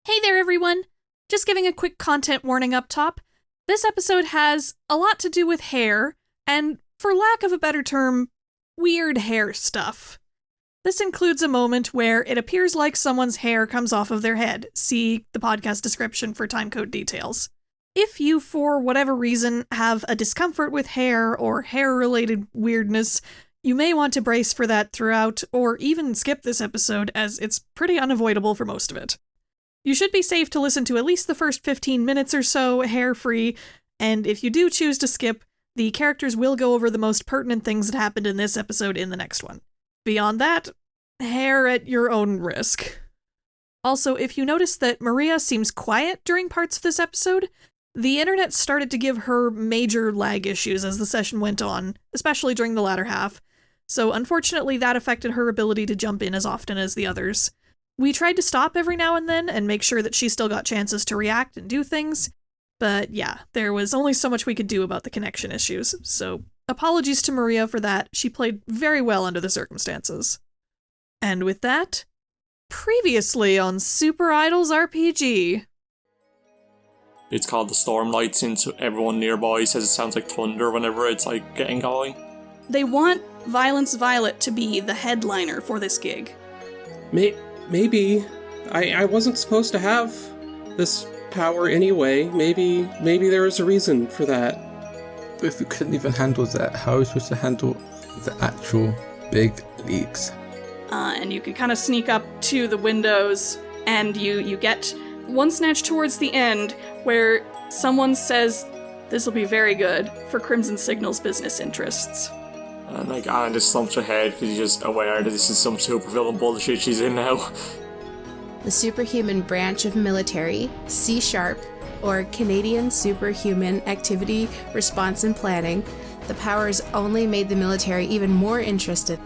Hey there, everyone! Just giving a quick content warning up top. This episode has a lot to do with hair, and, for lack of a better term, weird hair stuff. This includes a moment where it appears like someone's hair comes off of their head. See the podcast description for timecode details. If you, for whatever reason, have a discomfort with hair or hair-related weirdness, you may want to brace for that throughout, or even skip this episode, as it's pretty unavoidable for most of it. You should be safe to listen to at least the first 15 minutes or so, hair-free, and if you do choose to skip, the characters will go over the most pertinent things that happened in this episode in the next one. Beyond that, hair at your own risk. Also, if you notice that Maria seems quiet during parts of this episode, the internet started to give her major lag issues as the session went on, especially during the latter half, so unfortunately that affected her ability to jump in as often as the others. We tried to stop every now and then and make sure that she still got chances to react and do things, but yeah, there was only so much we could do about the connection issues, so apologies to Maria for that. She played very well under the circumstances. And with that, previously on SuperIdols RPG. It's called the Stormlight since everyone nearby says it sounds like thunder whenever it's like getting going. They want Violence Violet to be the headliner for this gig. Maybe. I wasn't supposed to have this power anyway. Maybe there was a reason for that. But if you couldn't even handle that, how are you supposed to handle the actual big leagues? And you can kind of sneak up to the windows, and you get one snatch towards the end where someone says, "This will be very good for Crimson Signal's business interests." And Ann just slumps her head because she's just aware that this is some supervillain bullshit she's in now. The superhuman branch of military, C#, or Canadian Superhuman Activity, Response and Planning, the powers only made the military even more interested.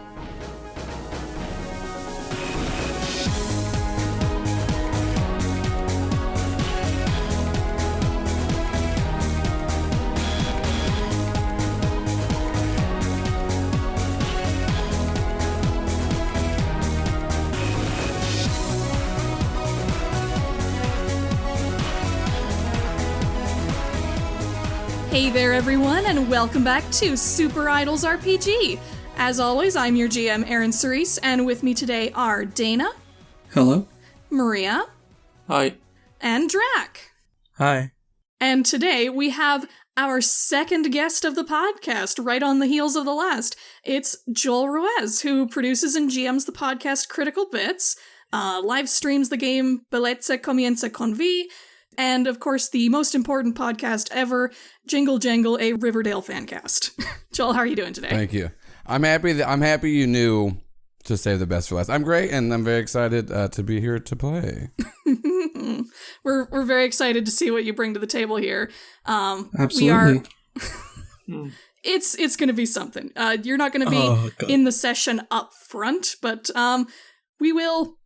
Hey there, everyone, and welcome back to SuperIdols RPG. As always, I'm your GM, ErynCerise, and with me today are Dana. Hello. Maria. Hi. And Drak. Hi. And today we have our second guest of the podcast, right on the heels of the last. It's Joel Ruiz, who produces and GMs the podcast Critical Bits, live streams the game Bellezza Comienza con V, and, of course, the most important podcast ever, Jingle Jangle, a Riverdale fancast. Joel, how are you doing today? Thank you. I'm happy you knew to save the best for last. I'm great, and I'm very excited to be here to play. We're very excited to see what you bring to the table here. Absolutely. It's going to be something. You're not going to be in the session up front, but we will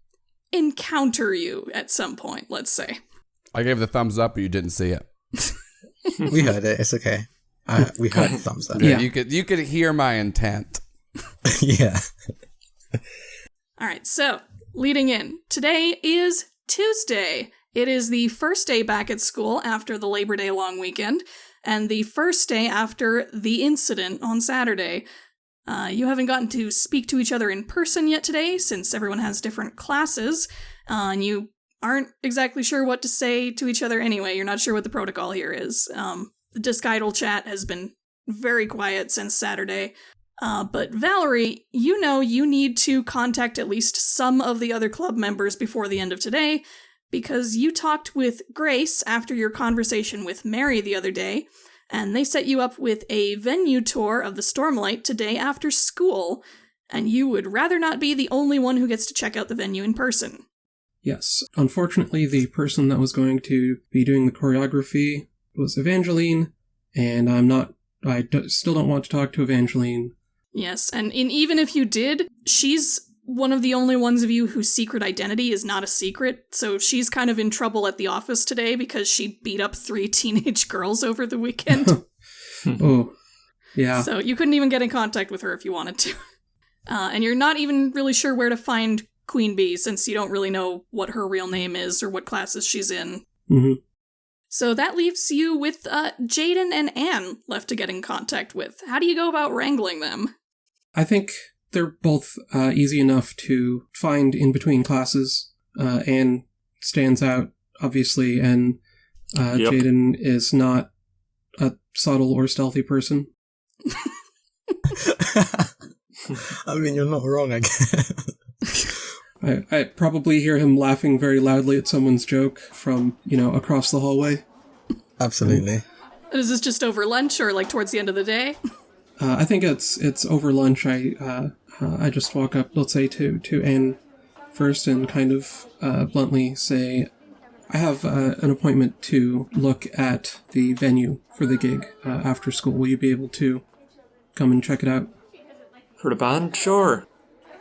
encounter you at some point, let's say. I gave the thumbs up, but you didn't see it. We heard it. It's okay. We heard the thumbs up. Yeah. You could hear my intent. Yeah. All right. So leading in, today is Tuesday. It is the first day back at school after the Labor Day long weekend, and the first day after the incident on Saturday. You haven't gotten to speak to each other in person yet today, since everyone has different classes, and you aren't exactly sure what to say to each other anyway. You're not sure what the protocol here is. The Untitled chat has been very quiet since Saturday. But Valerie, you know you need to contact at least some of the other club members before the end of today, because you talked with Grace after your conversation with Mary the other day, and they set you up with a venue tour of the Stormlight today after school, and you would rather not be the only one who gets to check out the venue in person. Yes. Unfortunately, the person that was going to be doing the choreography was Evangeline, and still don't want to talk to Evangeline. Yes, and even if you did, she's one of the only ones of you whose secret identity is not a secret, so she's kind of in trouble at the office today because she beat up 3 teenage girls over the weekend. Oh, yeah. So you couldn't even get in contact with her if you wanted to. And you're not even really sure where to find Queen Bee, since you don't really know what her real name is or what classes she's in. Mm-hmm. So that leaves you with Jaiden and Ann left to get in contact with. How do you go about wrangling them? I think they're both easy enough to find in between classes. Ann stands out, obviously, and Jaiden is not a subtle or stealthy person. I mean, you're not wrong, I guess. I probably hear him laughing very loudly at someone's joke from, across the hallway. Absolutely. Is this just over lunch or, towards the end of the day? I think it's over lunch. I just walk up, let's say, to Ann first and kind of bluntly say, I have an appointment to look at the venue for the gig after school. Will you be able to come and check it out? For the band? Sure.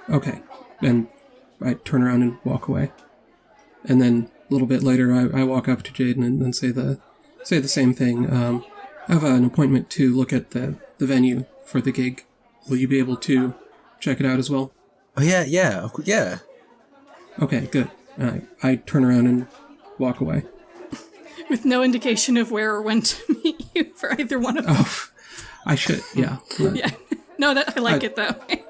Okay. And I turn around and walk away. And then a little bit later, I walk up to Jaiden and say the same thing. I have an appointment to look at the venue for the gig. Will you be able to check it out as well? Oh, yeah. Okay, good. I turn around and walk away. With no indication of where or when to meet you for either one of them. Oh, I should, yeah. Yeah. No, I like it that way.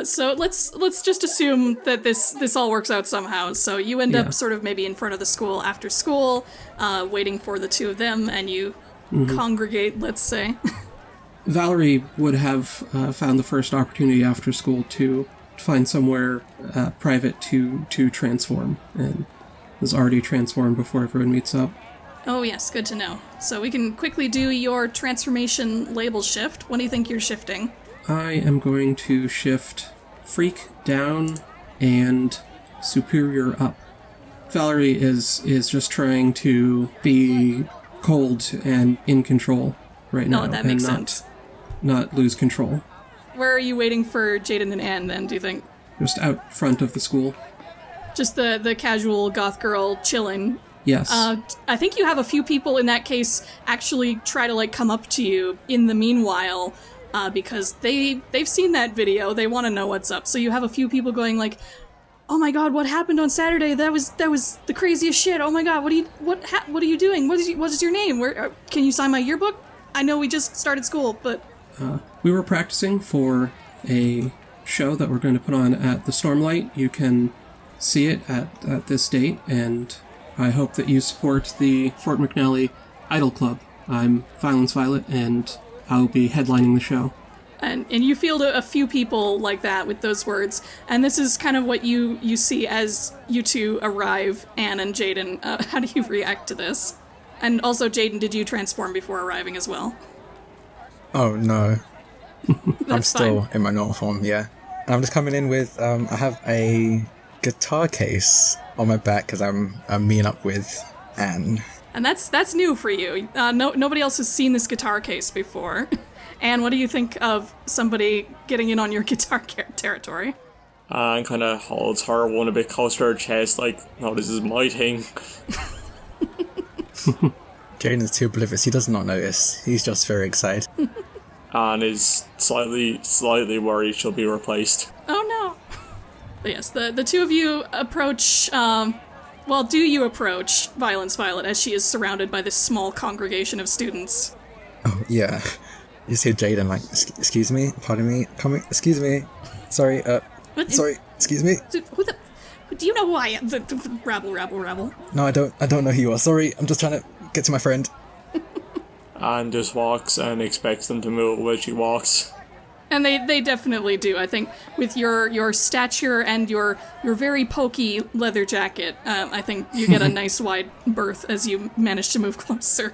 So let's just assume that this all works out somehow. So you end up sort of maybe in front of the school after school, waiting for the two of them, and you congregate, let's say. Valerie would have found the first opportunity after school to find somewhere private to transform, and was already transformed before everyone meets up. Oh yes, good to know. So we can quickly do your transformation label shift. What do you think you're shifting? I am going to shift Freak down and Superior up. Valerie is just trying to be cold and in control right now. Oh, that makes sense. Not lose control. Where are you waiting for Jaiden and Ann then, do you think? Just out front of the school. Just the casual goth girl chilling. Yes. I think you have a few people in that case actually try to come up to you in the meanwhile, because they've seen that video. They want to know what's up. So you have a few people going "Oh my God, what happened on Saturday? That was the craziest shit. Oh my God, what are you doing? What is your name? Where can you sign my yearbook? I know we just started school, but we were practicing for a show that we're going to put on at the Stormlight. You can see it at this date, and I hope that you support the Fort McNally Idol Club. I'm Violence Violet, and I'll be headlining the show. And you field a few people like that with those words, and this is kind of what you see as you two arrive, Ann and Jaiden. How do you react to this? And also, Jaiden, did you transform before arriving as well? Oh, no. I'm still fine. in my normal form, yeah. I'm just coming in with, I have a guitar case on my back because I'm meeting up with Ann. And that's new for you. Nobody else has seen this guitar case before. Ann, what do you think of somebody getting in on your guitar territory? Ann kind of holds her one a bit closer to her chest, this is my thing. Jaiden is too oblivious. He does not notice. He's just very excited. Ann is slightly worried she'll be replaced. Oh no. But yes, the two of you approach, do you approach Violence Violet as she is surrounded by this small congregation of students? Oh, yeah. You see Jaiden excuse me, pardon me, excuse me, sorry, sorry, excuse me. Do you know who I am? Rabble. No, I don't know who you are, sorry, I'm just trying to get to my friend. Ann just walks and expects them to move when she walks. And they definitely do. I think with your stature and your very pokey leather jacket, I think you get a nice wide berth as you manage to move closer.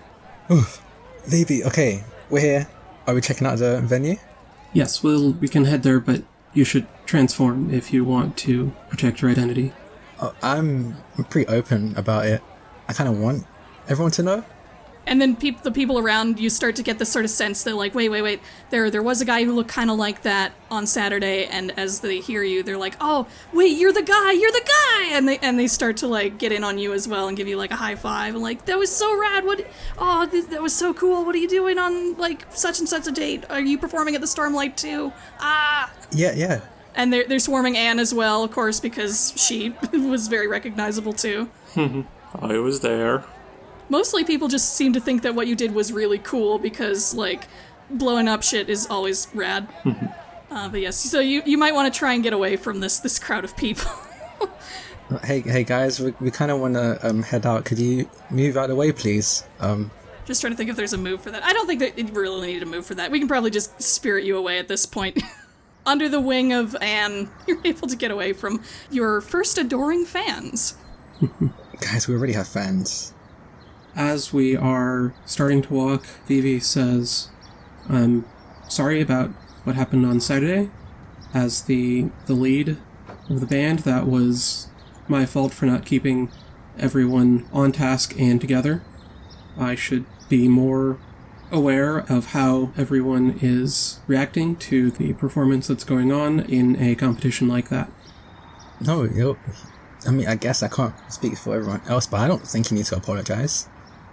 Levy, okay, we're here. Are we checking out the venue? Yes, we can head there, but you should transform if you want to protect your identity. Oh, I'm pretty open about it. I kind of want everyone to know. And then the people around you start to get this sort of sense that wait, there was a guy who looked kind of like that on Saturday, and as they hear you, they're like, oh, wait, you're the guy, and they start to get in on you as well and give you a high five and that was so rad, that was so cool, what are you doing on such and such a date, are you performing at the Stormlight too? Yeah, And they're swarming Ann as well, of course, because she was very recognizable too. I was there. Mostly people just seem to think that what you did was really cool because, like, blowing up shit is always rad. But yes, so you might want to try and get away from this crowd of people. Hey guys, we kind of want to head out. Could you move out of the way, please? Just trying to think if there's a move for that. I don't think that you really need a move for that. We can probably just spirit you away at this point. Under the wing of Ann, you're able to get away from your first adoring fans. Guys, we already have fans. As we are starting to walk, Vivi says, "I'm sorry about what happened on Saturday. As the lead of the band, that was my fault for not keeping everyone on task and together. I should be more aware of how everyone is reacting to the performance that's going on in a competition like that." No, I guess I can't speak for everyone else, but I don't think you need to apologize.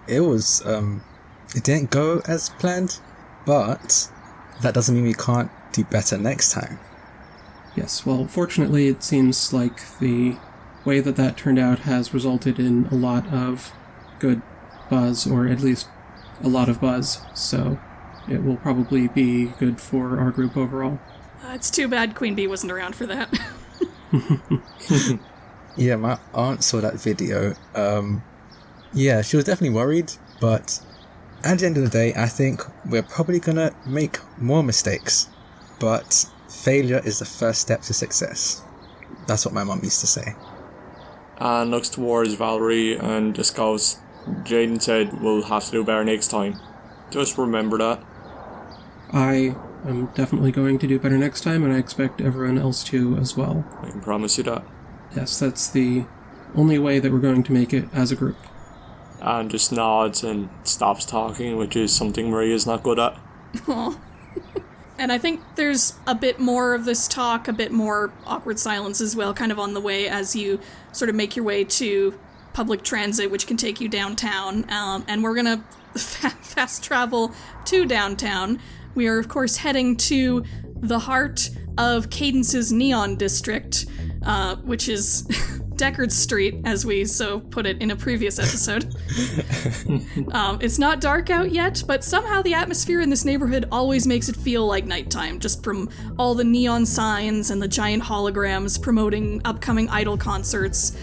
It was, it didn't go as planned, but that doesn't mean we can't do better next time. Yes, well, fortunately it seems like the way that turned out has resulted in a lot of good buzz, or at least a lot of buzz, so it will probably be good for our group overall. It's too bad Queen Bee wasn't around for that. Yeah, my aunt saw that video. Yeah, she was definitely worried, but at the end of the day, I think we're probably gonna make more mistakes, but failure is the first step to success. That's what my mum used to say. Anne looks towards Valerie and just goes, "Jaiden said we'll have to do better next time. Just remember that." I am definitely going to do better next time, and I expect everyone else to as well. I can promise you that. Yes, that's the only way that we're going to make it as a group. Anne just nods and stops talking, which is something Maria's not good at. Aw. And I think there's a bit more of this talk, a bit more awkward silence as well, kind of on the way as you sort of make your way to public transit, which can take you downtown. And we're going to fast travel to downtown. We are, of course, heading to the heart of Cadence's Neon District, which is Deckard Street, as we so put it in a previous episode. It's not dark out yet, but somehow the atmosphere in this neighborhood always makes it feel like nighttime, just from all the neon signs and the giant holograms promoting upcoming idol concerts.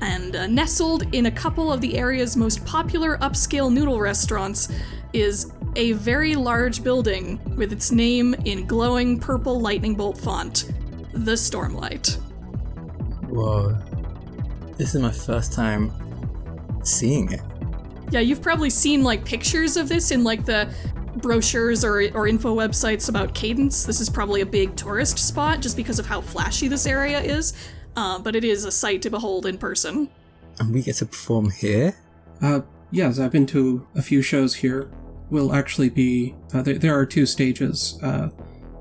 And nestled in a couple of the area's most popular upscale noodle restaurants is a very large building with its name in glowing purple lightning bolt font, the Stormlight. Whoa. This is my first time seeing it. Yeah, you've probably seen, like, pictures of this in, like, the brochures or info websites about Cadence. This is probably a big tourist spot just because of how flashy this area is, but it is a sight to behold in person. And we get to perform here? Yes, I've been to a few shows here. We'll actually be... there are 2 stages.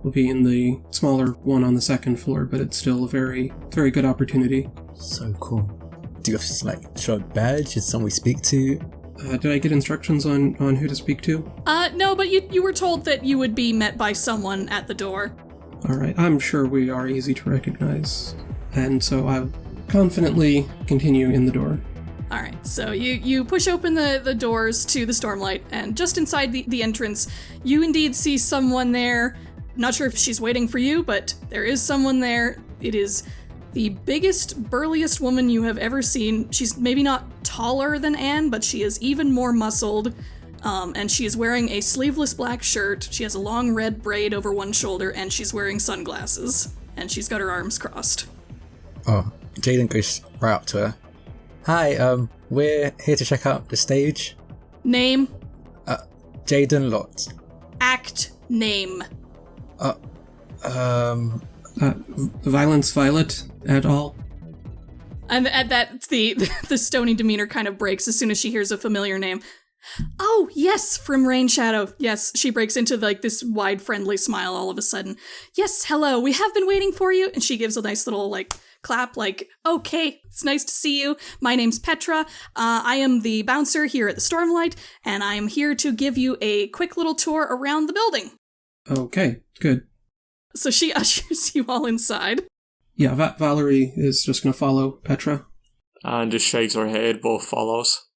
We'll be in the smaller one on the second floor, but it's still a very, very good opportunity. So cool. Do you have to, like, show a badge? Is someone we speak to? Did I get instructions on who to speak to? No, but you were told that you would be met by someone at the door. Alright, I'm sure we are easy to recognize. And so I'll confidently continue in the door. Alright, so you push open the doors to the Stormlight, and just inside the entrance, you indeed see someone there. Not sure if she's waiting for you, but there is someone there. It is the biggest, burliest woman you have ever seen. She's maybe not taller than Anne, but she is even more muscled. And she is wearing a sleeveless black shirt. She has a long red braid over one shoulder, and she's wearing sunglasses. And she's got her arms crossed. Oh, Jaiden goes right up to her. Hi, we're here to check out the stage. Name? Jaiden Lott. Act name. Violence Violet at all? And at that, the stony demeanor kind of breaks as soon as she hears a familiar name. Oh, yes, from Rain Shadow. Yes, she breaks into, like, this wide, friendly smile all of a sudden. Yes, hello, we have been waiting for you. And she gives a nice little, like, clap, like, okay, it's nice to see you. My name's Petra. I am the bouncer here at the Stormlight, and I am here to give you a quick little tour around the building. Okay, good. So she ushers you all inside. Yeah, Valerie is just going to follow Petra. And just shakes her head, both follows.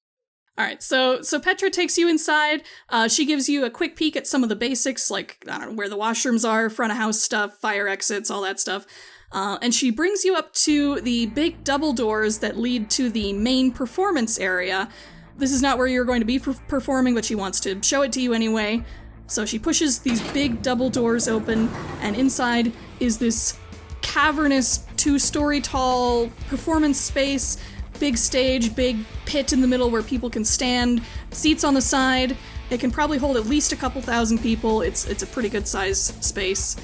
All right, so Petra takes you inside. She gives you a quick peek at some of the basics, like, I don't know, where the washrooms are, front of house stuff, fire exits, all that stuff. And she brings you up to the big double doors that lead to the main performance area. This is not where you're going to be performing, but she wants to show it to you anyway. So she pushes these big double doors open, and inside is this cavernous 2-story tall performance space. Big stage, big pit in the middle where people can stand, seats on the side. It can probably hold at least a couple thousand people. It's a pretty good size space.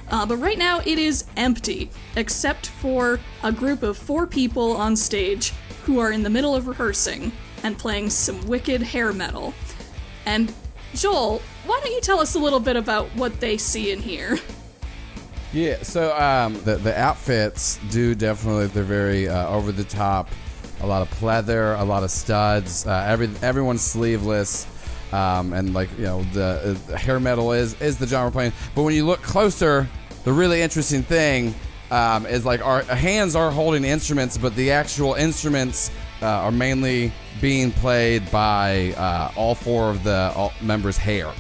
But right now it is empty, except for a group of 4 people on stage who are in the middle of rehearsing and playing some wicked hair metal. And Joel, why don't you tell us a little bit about what they see in here? Yeah, so the outfits do definitely, they're very over the top. A lot of pleather, a lot of studs. Everyone's sleeveless, and like the hair metal is the genre we're playing. But when you look closer, the really interesting thing is like our hands are holding instruments, but the actual instruments are mainly being played by all 4 of the members' hair.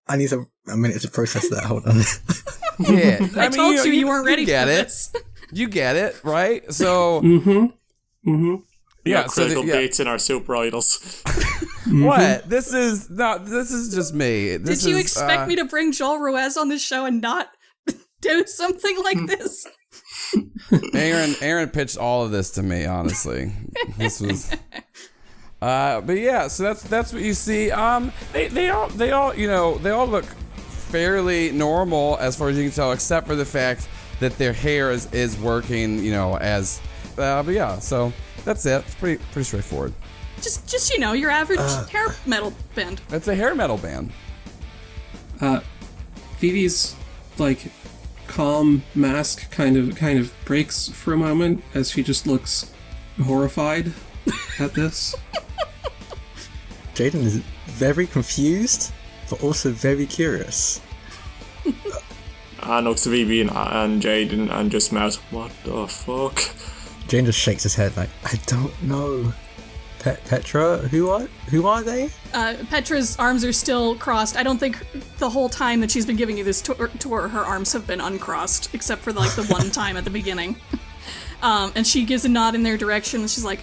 I need a minute to process that. Hold on. Yeah, I told you weren't ready for this. You get it, right? So, Yeah, critical beats in our SuperIdols. What? This is just me. Did you expect me to bring Joel Ruiz on this show and not do something like this? Aaron pitched all of this to me, honestly. This was but yeah, so that's what you see. They all look fairly normal as far as you can tell, except for the fact that their hair is working, as but yeah, so that's it. It's pretty straightforward. Just your average hair metal band. It's a hair metal band. Vivi's like calm mask kind of breaks for a moment as she just looks horrified at this. Jaiden is very confused, but also very curious. Ann looks to Vivi and Jaiden and just mouths, "What the fuck?" Jaiden just shakes his head like, "I don't know." Petra, who are they? Petra's arms are still crossed. I don't think the whole time that she's been giving you this tour, her arms have been uncrossed, except for like the one time at the beginning. And she gives a nod in their direction. She's like,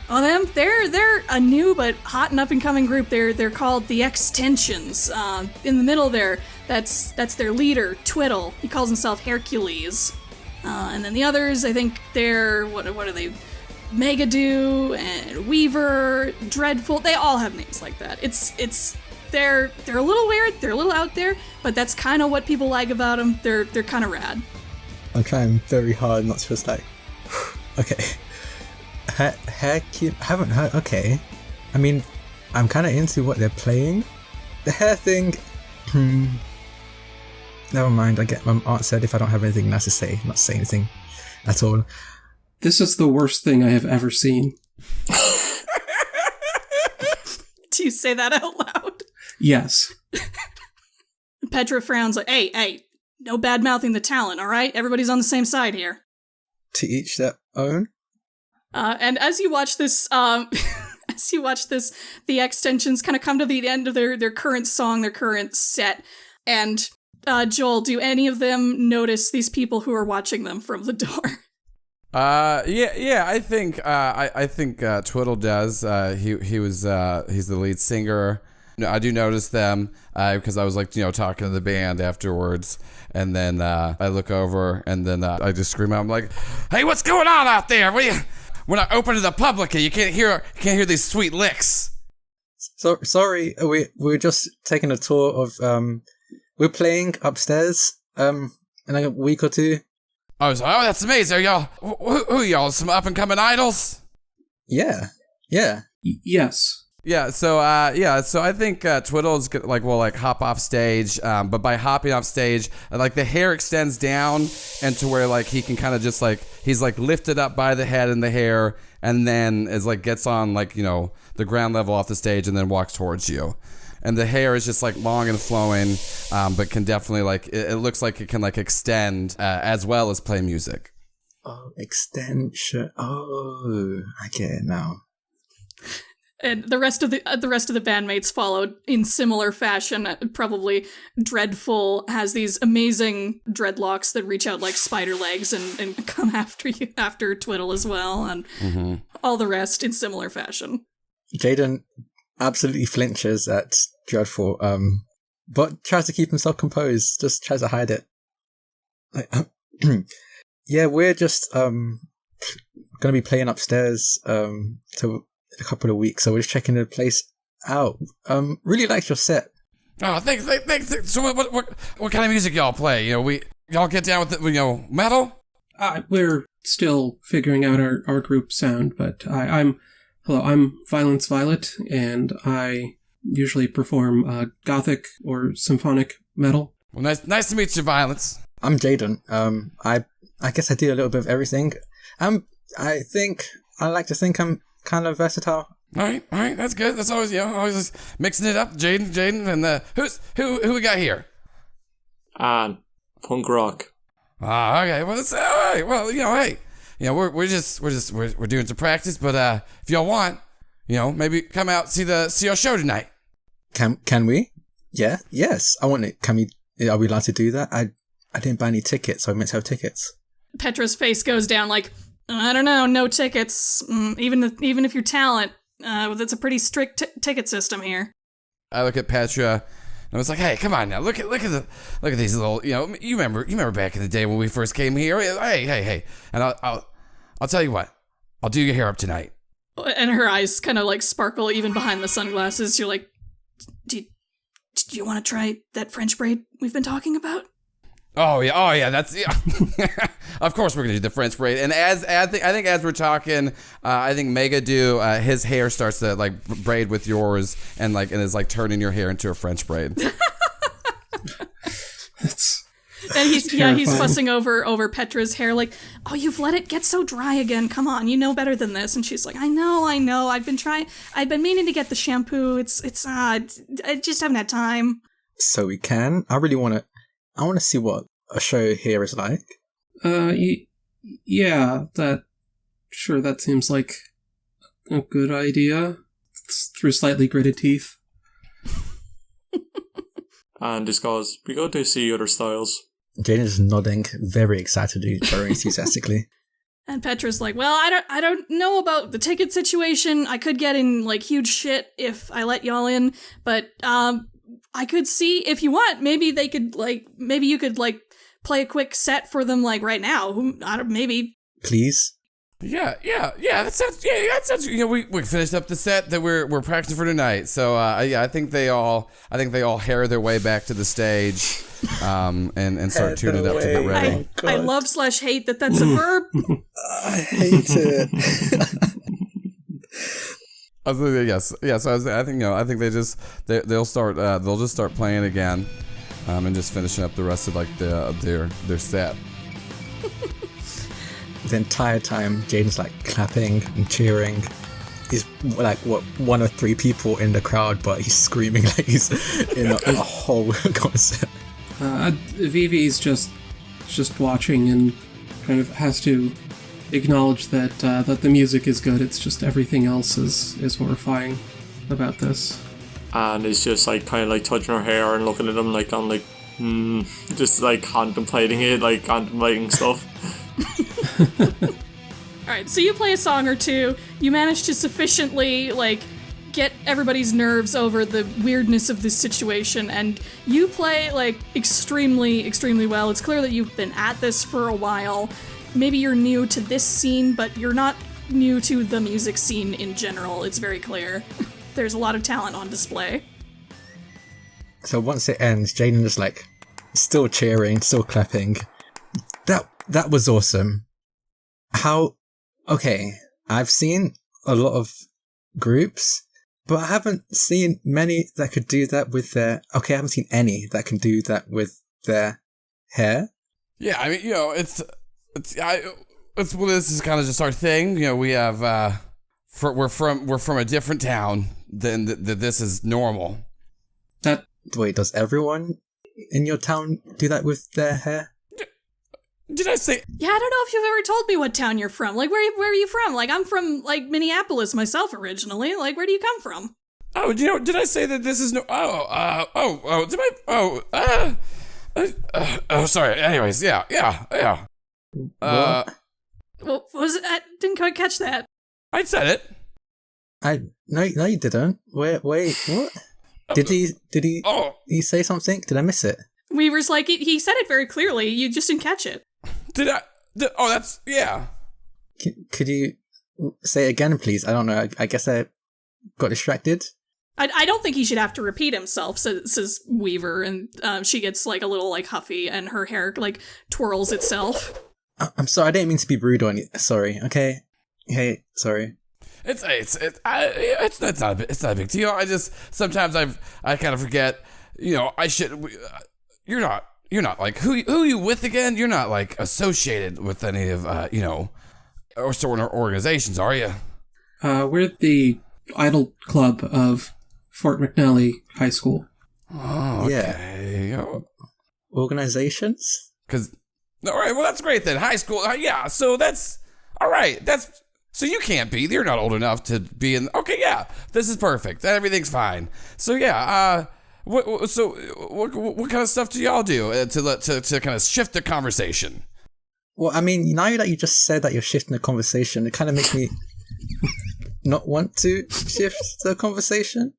"Oh, they're a new but hot and up and coming group. They're called the Extensions. In the middle there, that's their leader, Twiddle. He calls himself Haircules. And then the others, I think they're what are they? Megadoo and Weaver, Dreadful. They all have names like that. They're a little weird. They're a little out there, but that's kind of what people like about them. They're kind of rad." I'm trying very hard not to just like, okay. Haven't heard. Okay, I mean, I'm kind of into what they're playing. The hair thing. Never mind. I get my aunt said if I don't have anything nice to say, not say anything at all. This is the worst thing I have ever seen. Do you say that out loud? Yes. Petra frowns like, hey, no bad mouthing the talent, all right? Everybody's on the same side here. To each their own. And as you watch this, the Extensions kind of come to the end of their current song, their current set. And Joel, do any of them notice these people who are watching them from the door? Yeah. I think Twiddle does. He's the lead singer. No, I do notice them because I was like talking to the band afterwards, and then I look over and then I just scream out. I'm like, "Hey, what's going on out there? We're not open to the public. You can't hear these sweet licks." So sorry, we're just taking a tour of we're playing upstairs in like a week or two. Oh, that's amazing. Are y'all, who y'all? Some up and coming idols? Yeah. Yes. Yeah, so I think Twiddle's will hop off stage, but by hopping off stage, the hair extends down and to where he can kind of just he's lifted up by the head and the hair, and then is gets on the ground level off the stage and then walks towards you, and the hair is just long and flowing, but can definitely it looks like it can extend as well as play music. Oh, extension! Oh, I get it now. And the rest of the bandmates followed in similar fashion. Probably Dreadful has these amazing dreadlocks that reach out like spider legs and come after you, after Twiddle as well, and all the rest in similar fashion. Jaiden absolutely flinches at Dreadful, but tries to keep himself composed, just tries to hide it. Yeah, we're just going to be playing upstairs to a couple of weeks, so we're just checking the place out. Really liked your set. Oh, thanks. So what kind of music y'all play? Y'all get down with the, metal? We're still figuring out our group sound, but I'm Violence Violet, and I usually perform gothic or symphonic metal. Well, nice to meet you, Violence. I'm Jaiden. I guess I do a little bit of everything. I like to think I'm kind of versatile. All right, that's good. That's always always just mixing it up. Jaiden, and who we got here? Ann, punk rock. Okay. Well, that's all right. Well, hey, we're doing some practice, but if y'all want, maybe come out see our show tonight. Can we? Yeah. Yes. I want it. Can we? Are we allowed to do that? I didn't buy any tickets, so I meant to have tickets. Petra's face goes down I don't know, no tickets. Even if you're talent, that's a pretty strict ticket system here. I look at Petra, and I was like, "Hey, come on now, look at these little, you remember back in the day when we first came here. Hey, and I'll tell you what, I'll do your hair up tonight." And her eyes kind of sparkle even behind the sunglasses. You're like, do you want to try that French braid we've been talking about? Oh yeah, that's Of course we're gonna do the French braid. And I think as we're talking, I think Megadu, his hair starts to braid with yours, and is turning your hair into a French braid. And he's fussing over Petra's hair, oh, you've let it get so dry again. Come on, you know better than this. And she's like, I know. I've been meaning to get the shampoo. I just haven't had time. So we can. I want to see what a show here is like. Yeah, that seems like a good idea. It's through slightly gritted teeth. And this goes, we go to see other styles. Jaiden is nodding, very excitedly, very enthusiastically. And Petra's like, well, I don't know about the ticket situation. I could get in huge shit if I let y'all in, but I could see if you want. Maybe they could maybe you could play a quick set for them right now. Maybe. Please. Yeah. That sounds. We finished up the set that we're practicing for tonight. So I think they all hair their way back to the stage, and start tuning it up to get ready. I love / hate that's a verb. I hate it. Yes. So I think they'll just start playing again, and just finishing up the rest of their set. The entire time, Jaiden's clapping and cheering. He's one of 3 people in the crowd, but he's screaming like he's in a whole concert. Vivi's just watching and kind of has to acknowledge that the music is good. It's just everything else is horrifying about this. And it's just kind of touching her hair and looking at them just contemplating it, contemplating stuff. Alright, so you play a song or two, you manage to sufficiently get everybody's nerves over the weirdness of this situation, and you play extremely, extremely well. It's clear that you've been at this for a while. Maybe you're new to this scene, but you're not new to the music scene in general. It's very clear. There's a lot of talent on display. So once it ends, Jaiden is still cheering, still clapping. That was awesome. Okay, I've seen a lot of groups, But I haven't seen many that could do that with their... Okay, I haven't seen any that can do that with their hair. Yeah, I mean, this is kind of just our thing. We have, we're from a different town than this is normal. Wait, does everyone in your town do that with their hair? Did I say? Yeah, I don't know if you've ever told me what town you're from. Like, where are you from? Like, I'm from, like, Minneapolis myself originally. Like, where do you come from? Oh, did I say that this is no... sorry. Anyways, yeah. What was it? I didn't quite catch that. I said it. No, you didn't. Wait, what? Did he he say something? Did I miss it? Weaver's like, he said it very clearly. You just didn't catch it. That's... Yeah. Could you say it again, please? I don't know. I guess I got distracted. I don't think he should have to repeat himself, says Weaver, and she gets, like, a little, like, huffy, and her hair, like, twirls itself. I'm sorry, I didn't mean to be rude on you. Sorry, okay? Hey, sorry. It's not a big deal. I just, sometimes I kind of forget, you're not, like, who are you with again? You're not, like, associated with any of, or sort of organizations, are you? We're the Idol Club of Fort McNally High School. Oh, okay. Yeah. Organizations? All right, well, that's great then. High school, yeah, so that's, all right, so you can't be, you're not old enough to be in, okay, yeah, this is perfect, everything's fine. So, yeah, what kind of stuff do y'all do to kind of shift the conversation? Well, I mean, now that you just said that you're shifting the conversation, it kind of makes me not want to shift the conversation.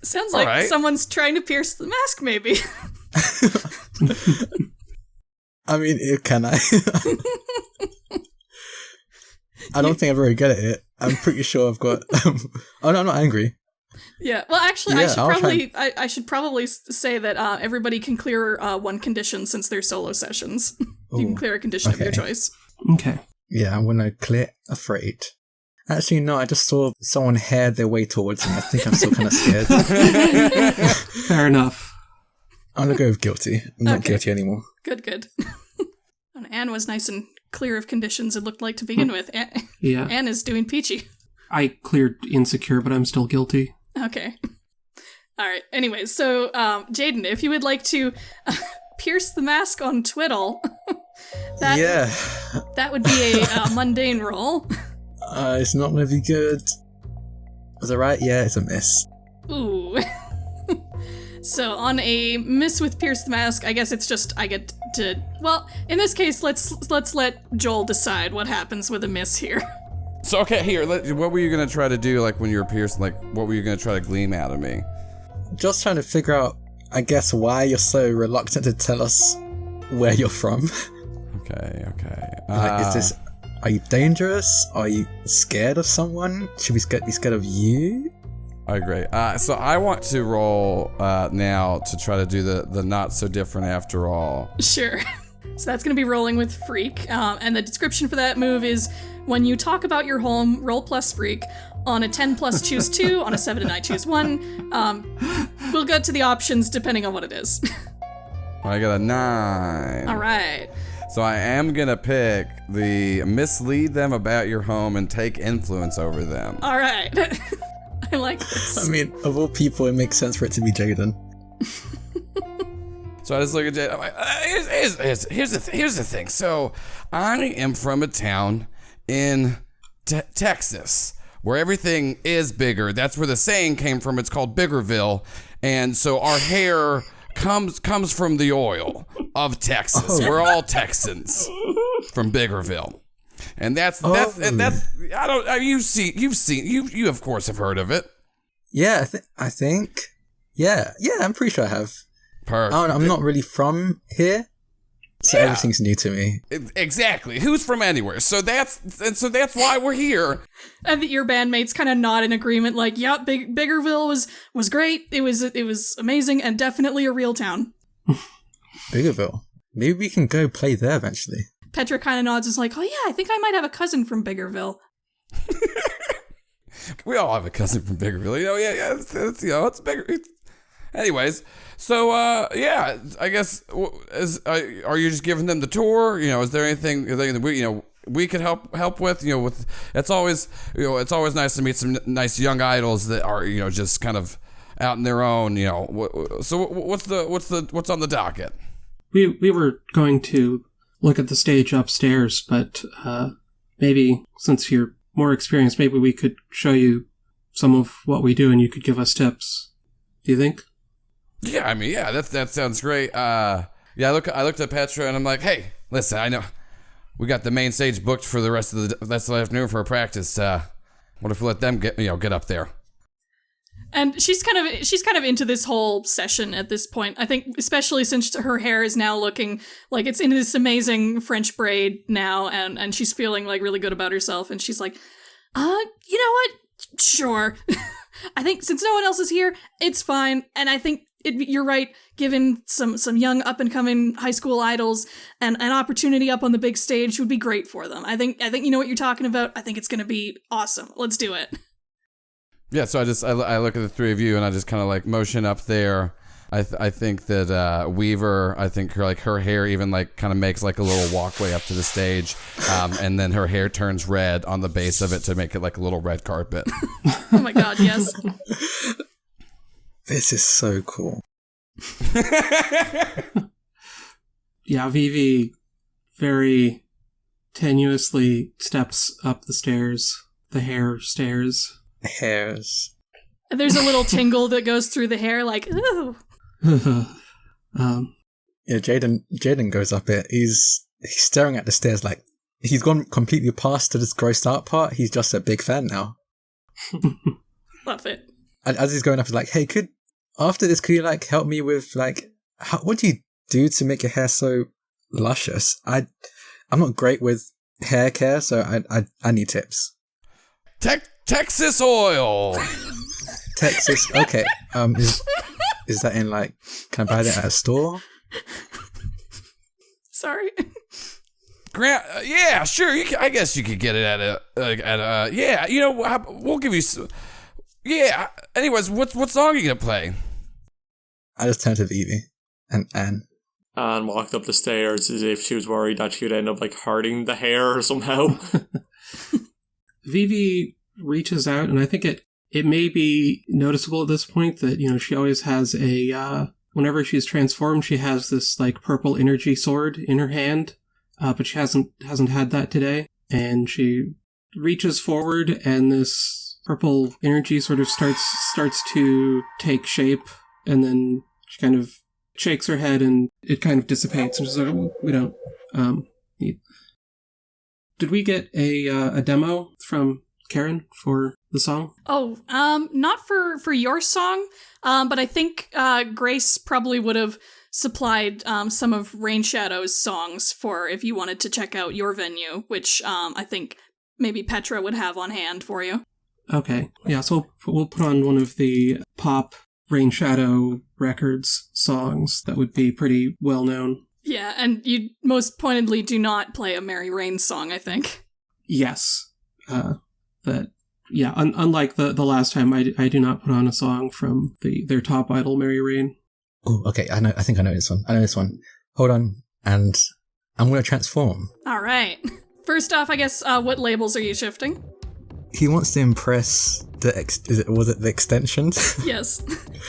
Sounds like someone's trying to pierce the mask, maybe. I mean, can I? I don't think I've already get it. I'm pretty sure I've got... oh, no, I'm not angry. Yeah, well, actually, yeah, I should probably say that everybody can clear one condition since they're solo sessions. You can clear a condition of your choice. Okay. Yeah, I'm going to clear afraid. Actually, no, I just saw someone hair their way towards me. I think I'm still kind of scared. Fair enough. I'm going to go with guilty. I'm not guilty anymore. Good. And Anne was nice and clear of conditions, it looked like, to begin with. Yeah. Anne is doing peachy. I cleared insecure, but I'm still guilty. Okay. All right. Anyways, so, Jaiden, if you would like to pierce the mask on Twiddle, that would be a mundane roll. It's not going to be good. Was it right? Yeah, it's a miss. Ooh. So on a miss with pierce the mask, I guess it's just I get to... Well, in this case, let's let Joel decide what happens with a miss here. So, okay, here, what were you going to try to do, like, when you were pierced? Like, what were you going to try to gleam out of me? Just trying to figure out, I guess, why you're so reluctant to tell us where you're from. Okay. Are you dangerous? Are you scared of someone? Should we be scared of you? I agree. So I want to roll now to try to do the not so different after all. Sure. So that's going to be rolling with Freak. And the description for that move is when you talk about your home, roll plus Freak. On a 10 plus choose 2. On a 7 and 9 choose 1. We'll get to the options depending on what it is. I got a 9. All right. So I am going to pick the mislead them about your home and take influence over them. All right. I like this. I mean, of all people, it makes sense for it to be Jaiden. So I just look at Jaiden. I'm like, here's the thing. So I am from a town in Texas where everything is bigger. That's where the saying came from. It's called Biggerville, and so our hair comes from the oil of Texas. We're all Texans from Biggerville. And that's I don't you of course have heard of it. Yeah, I think yeah, I'm pretty sure I have. Perfect. I'm not really from here, so everything's new to me. Exactly. Who's from anywhere? So that's why we're here. And your bandmates kind of nod in agreement, like, "Yeah, Biggerville was great. It was amazing, and definitely a real town." Biggerville. Maybe we can go play there eventually. Petra kind of nods, is like, "Oh yeah, I think I might have a cousin from Biggerville." We all have a cousin from Biggerville. It's bigger. Anyways, so I guess are you just giving them the tour? Is there anything that we could help with? With it's always nice to meet some nice young idols that are just kind of out on their own. So what's on the docket? We were going to look at the stage upstairs, but maybe since you're more experienced, maybe we could show you some of what we do and you could give us tips. Do you think? Yeah, that sounds great. I looked at Petra and I'm like, hey, listen, I know we got the main stage booked for the rest of the afternoon for a practice. What if we let them get up there? And she's kind of into this whole session at this point. I think especially since her hair is now looking like it's in this amazing French braid now, and she's feeling like really good about herself. And she's like, you know what? Sure. I think since no one else is here, it's fine. And I think you're right. Given some young up and coming high school idols and an opportunity up on the big stage would be great for them. I think you know what you're talking about. I think it's going to be awesome. Let's do it. Yeah, so I look at the three of you and I just kind of like motion up there. I think that Weaver, I think her hair even like kind of makes like a little walkway up to the stage, and then her hair turns red on the base of it to make it like a little red carpet. Oh my god, yes. This is so cool. Yeah, Vivi very tenuously steps up the stairs, the hair stairs. Hairs. And there's a little tingle that goes through the hair, like, ooh. Yeah, Jaiden goes up it. He's staring at the stairs like he's gone completely past to this grossed out part. He's just a big fan now. Love it. And as he's going up, he's like, hey, could you like help me with like what do you do to make your hair so luscious? I'm not great with hair care, so I need tips. Texas oil. Texas. Okay. Is that in like? Can I buy that at a store? Sorry. Grant. Yeah, sure. I guess you could get it at a. Yeah. We'll give you. Yeah. Anyways, what song are you gonna play? I just turned to Vivi and Ann. Anne walked up the stairs as if she was worried that she would end up like hurting the hair somehow. Vivi reaches out, and I think it may be noticeable at this point that, she always has whenever she's transformed, she has this, like, purple energy sword in her hand, but she hasn't had that today, and she reaches forward, and this purple energy sort of starts to take shape, and then she kind of shakes her head, and it kind of dissipates, and she's like, we don't, need... Did we get a demo from Karen for the song? Oh, not for your song, but I think Grace probably would have supplied some of Rain Shadow's songs for if you wanted to check out your venue, which I think maybe Petra would have on hand for you. Okay, yeah, so we'll put on one of the pop Rain Shadow Records songs that would be pretty well known. Yeah, and you most pointedly do not play a Mary Rain song, I think. Yes. Unlike the last time, I do not put on a song from their top idol, Mary Rain. Oh, okay, I think I know this one. Hold on, and I'm going to transform. All right. First off, I guess, what labels are you shifting? He wants to impress was it the extensions? Yes,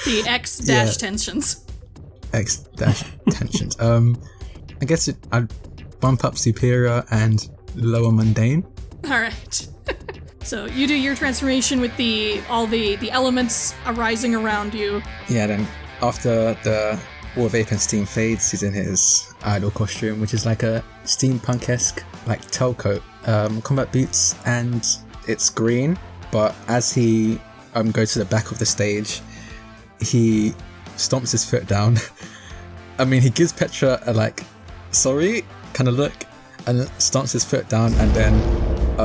the X-tensions. X-tensions. I guess I'd bump up superior and lower mundane. All right. So you do your transformation with all the elements arising around you. Yeah, then after the War Vape and Steam fades, he's in his idol costume, which is like a steampunk-esque like tailcoat, combat boots, and it's green. But as he goes to the back of the stage, he stomps his foot down. I mean, he gives Petra a like, sorry kind of look, and stomps his foot down, and then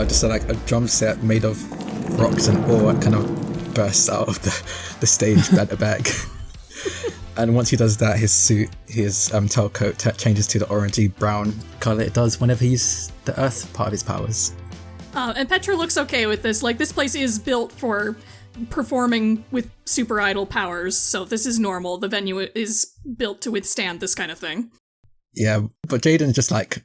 just a drum set made of rocks and ore kind of bursts out of the stage at the back. And once he does that, his tailcoat changes to the orangey brown colour it does whenever he uses the earth part of his powers. And Petra looks okay with this. Like, this place is built for performing with super idol powers, so this is normal. The venue is built to withstand this kind of thing. Yeah, but Jaiden's just like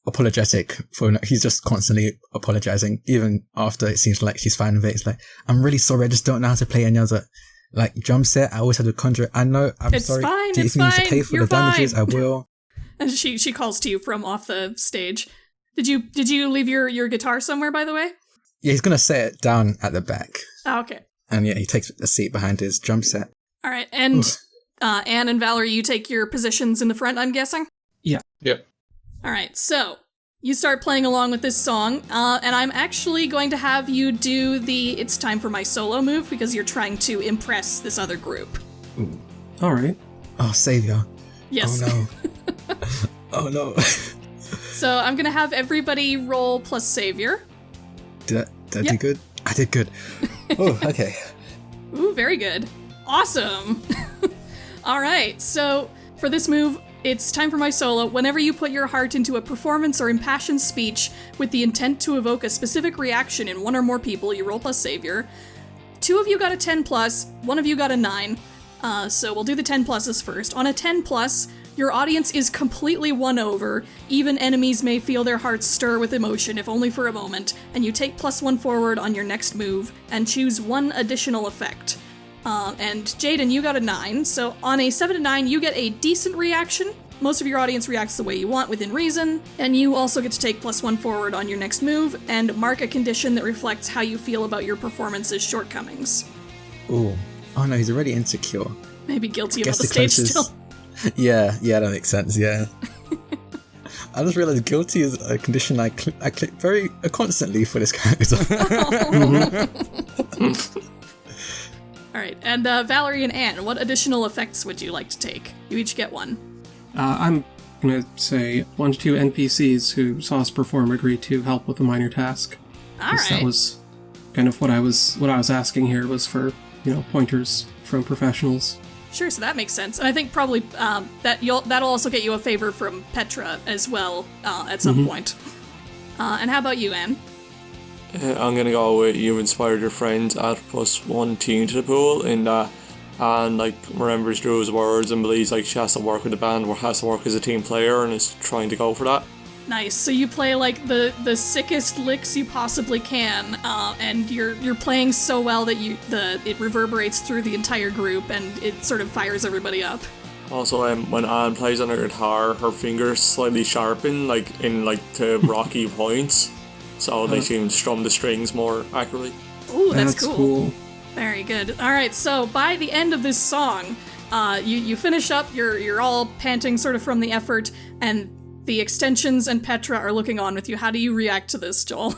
apologetic he's just constantly apologizing, even after it seems like she's fine with it. It's like, I'm really sorry, I just don't know how to play any other like drum set. I always have to conjure it. I know, It's sorry. fine, If it's you need to fine, pay for you're the damages, fine. I will. And she calls to you from off the stage. Did you leave your guitar somewhere, by the way? Yeah, he's gonna set it down at the back. Oh, okay. And yeah, he takes a seat behind his drum set. All right, and Ann and Valerie, you take your positions in the front, I'm guessing? Yeah. Yep. All right, so you start playing along with this song, and I'm actually going to have you do the It's Time for My Solo move because you're trying to impress this other group. Ooh. All right. Oh, savior. Yes. Oh no. Oh no. So I'm going to have everybody roll plus savior. Did I do good? I did good. Oh, okay. Ooh, very good. Awesome. All right, so for this move, it's time for my solo. Whenever you put your heart into a performance or impassioned speech with the intent to evoke a specific reaction in one or more people, you roll plus savior. 2 of you got a 10 plus, 1 of you got a 9. So we'll do the 10 pluses first. On a 10 plus, your audience is completely won over. Even enemies may feel their hearts stir with emotion, if only for a moment, and you take +1 forward on your next move and choose 1 additional effect. And Jaiden, you got a 9, so on a 7 to 9, you get a decent reaction. Most of your audience reacts the way you want within reason, and you also get to take +1 forward on your next move and mark a condition that reflects how you feel about your performance's shortcomings. Ooh. Oh no, he's already insecure. Maybe guilty about Guess the the stage closest- still. Yeah, that makes sense, yeah. I just realized guilty is a condition I click very constantly for this character. Alright, and Valerie and Ann, what additional effects would you like to take? You each get 1. I'm going to say 1 to 2 NPCs who saw us perform agreed to help with a minor task. Alright. That was kind of what I was asking here was for, pointers from professionals. Sure, so that makes sense. And I think probably that'll also get you a favor from Petra as well at some point. And how about you, Ann? I'm gonna go with you inspired your friends at +1 team to the pool in that Anne remembers Drew's words and believes she has to work with the band or has to work as a team player and is trying to go for that. Nice. So you play the sickest licks you possibly can, and you're playing so well that it reverberates through the entire group and it sort of fires everybody up. Also, when Anne plays on her guitar, her fingers slightly sharpen, to rocky points, so they seem to strum the strings more accurately. Ooh, that's cool. Very good. All right, so by the end of this song, you finish up. You're all panting, sort of from the effort, and the extensions and Petra are looking on with you. How do you react to this, Joel?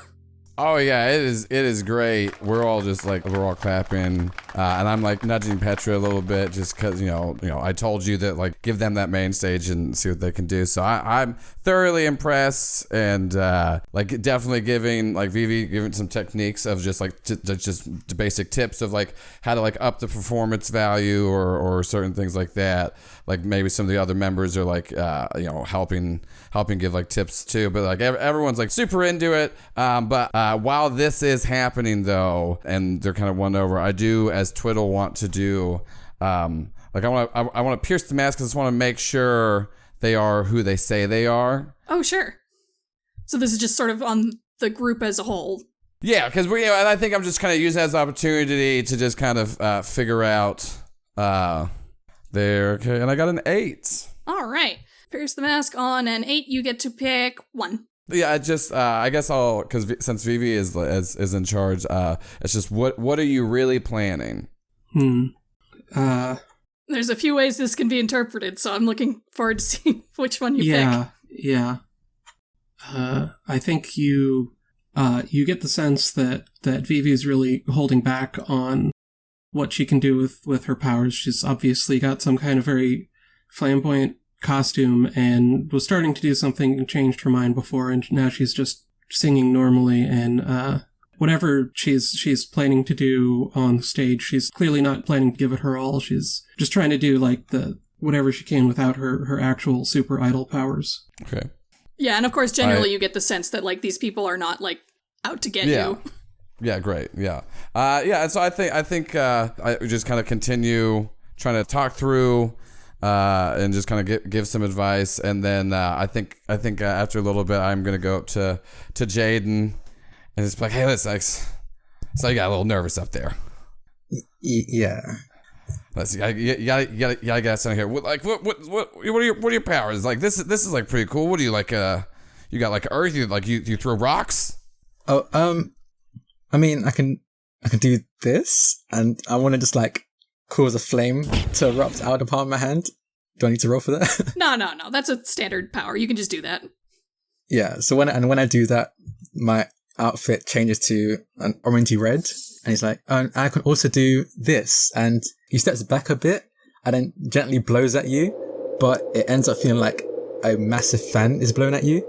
Oh yeah, it is great. We're all just we're all clapping, and I'm nudging Petra a little bit just because I told you that give them that main stage and see what they can do. So I'm thoroughly impressed, and definitely giving Vivi giving some techniques of just just the basic tips of how to up the performance value or certain things like that. Maybe some of the other members are helping give tips too, but everyone's super into it. But while this is happening though, and they're kind of won over, I do, as Twiddle, want to do I want to pierce the mask. I just want to make sure they are who they say they are. Oh, sure. So this is just sort of on the group as a whole. Yeah, because and I think I'm just kind of using it as an opportunity to just kind of figure out there. Okay, and I got an 8. All right. Pierce the mask on an 8. You get to pick 1. Yeah, I guess I'll, because since Vivi is in charge, it's just what are you really planning? There's a few ways this can be interpreted, so I'm looking forward to seeing which one you pick. Yeah. I think you get the sense that Vivi is really holding back on what she can do with her powers. She's obviously got some kind of very flamboyant costume and was starting to do something and changed her mind before, and now she's just singing normally, and whatever she's planning to do on stage, she's clearly not planning to give it her all. She's just trying to do the whatever she can without her actual super idol powers. Okay. Yeah, and of course generally you get the sense that these people are not out to get Yeah. you. Yeah, great. Yeah. And so I think I just kind of continue trying to talk through and just kind of give some advice, and then I think after a little bit I'm gonna go up to Jaiden and just be like, hey, listen, so you got a little nervous up there. Yeah. Let's see. You gotta get something here. What are your powers? Like this is like pretty cool. What do you like? You got like earth. You throw rocks. Oh, I mean, I can do this, and I want to just like cause a flame to erupt out of the palm of my hand. Do I need to roll for that? No. That's a standard power. You can just do that. Yeah. So when I do that, my outfit changes to an orangey red, and he's like, I can also do this, and he steps back a bit and then gently blows at you, but it ends up feeling like a massive fan is blown at you.